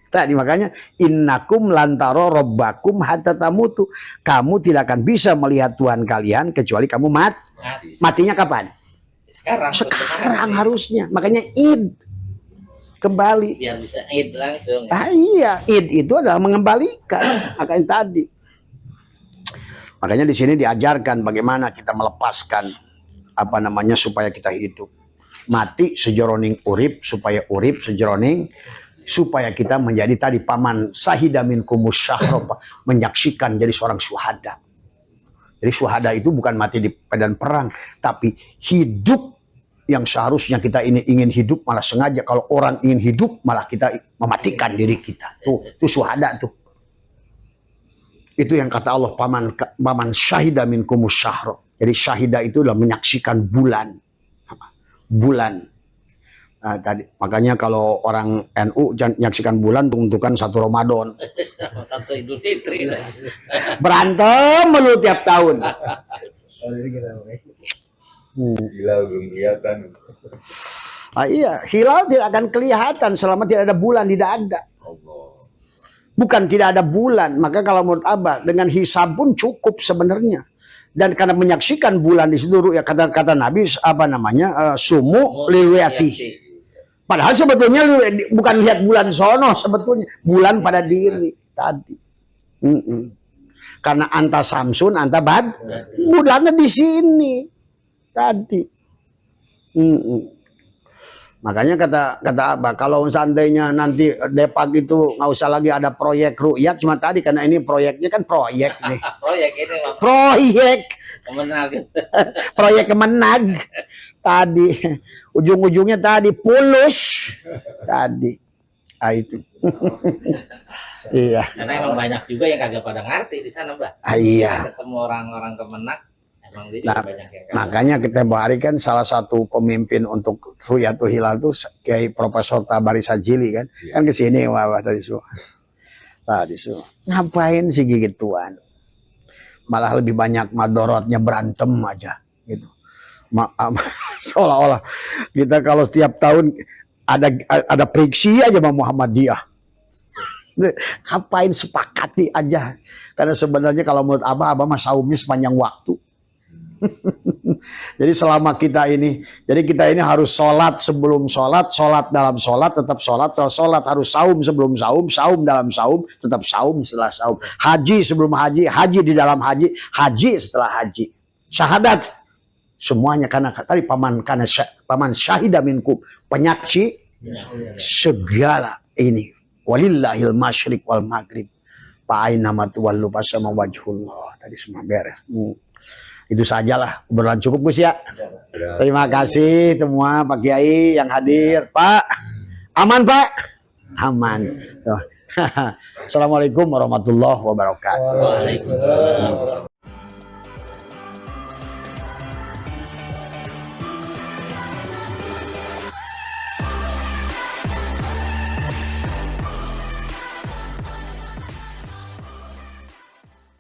Tadi makanya innakum lantaro robbakum hatta tamutu. Kamu tidak akan bisa melihat Tuhan kalian kecuali kamu Mati. matinya kapan? Sekarang harusnya. Makanya Id kembali. Biar bisa id langsung. Iya, Id itu adalah mengembalikan makanya tadi. Makanya di sini diajarkan bagaimana kita melepaskan supaya kita hidup. Mati sejroning urip supaya urip sejroning supaya kita menjadi tadi paman syahida minkumus syahra, menyaksikan jadi seorang syuhada. Jadi syuhada itu bukan mati di medan perang, tapi hidup yang seharusnya kita ini ingin hidup malah sengaja kalau orang ingin hidup malah kita mematikan diri kita. Itu syuhada tuh. Itu yang kata Allah paman syahida minkumus syahra. Jadi syahida itu adalah menyaksikan bulan. Nah, tadi makanya kalau orang NU menyaksikan bulan tentukan 1 Ramadan. 1 Idul Fitri. Berantem melu tiap tahun. Gila belum kelihatan. Iya, hilal tidak akan kelihatan selama tidak ada bulan, tidak ada. Bukan tidak ada bulan, maka kalau menurut Abah dengan hisab pun cukup sebenarnya. Dan karena menyaksikan bulan di situ ya kata Nabi sumu liwiyati. Padahal sebetulnya bukan lihat bulan sono, sebetulnya bulan pada diri tadi. Karena anta samsun, anta bad, bulannya di sini tadi. Makanya kata Abah, kalau seandainya nanti Depak itu nggak usah lagi ada proyek rukyat, cuma tadi karena ini proyeknya kan proyek nih. Proyek ini Bang. Proyek. Kemenang. Proyek kemenang. Tadi ujung-ujungnya tadi pulus tadi itu. Iya. Karena emang banyak juga yang kagak pada ngerti di sana, Mbak. Iya. Ketemu orang-orang Kemenak, emang dia Nah, juga banyak yang kagak. makanya kita hari kan salah satu pemimpin untuk Ruyatul Hilal itu Kiai Profesor Tabari Sajili kan. Kan ke sini Wah tadi semua. Tadi semua. Ngapain sih gigituan? Malah lebih banyak madorotnya berantem aja gitu. Seolah-olah kita kalau setiap tahun ada friksi aja sama Muhammadiyah. Ngapain sepakati aja. Karena sebenarnya kalau menurut Abah mah saumnya sepanjang waktu. Jadi selama kita ini harus sholat sebelum sholat, sholat dalam sholat, tetap sholat, setelah sholat harus saum sebelum saum, saum dalam saum, tetap saum setelah saum, haji sebelum haji, haji di dalam haji, haji setelah haji, syahadat semuanya karena tadi paman syahida minkum, penyaksi segala ini, walillahil masyriq wal maghrib, fa'aina ma tuwallu fasama wajhullah, tadi semua beres. Itu sajalah, obrolan cukup Gus ya. Terima kasih semua Pak Kiai yang hadir. Pak, aman Pak? Aman. Assalamualaikum warahmatullahi wabarakatuh. Waalaikumsalam.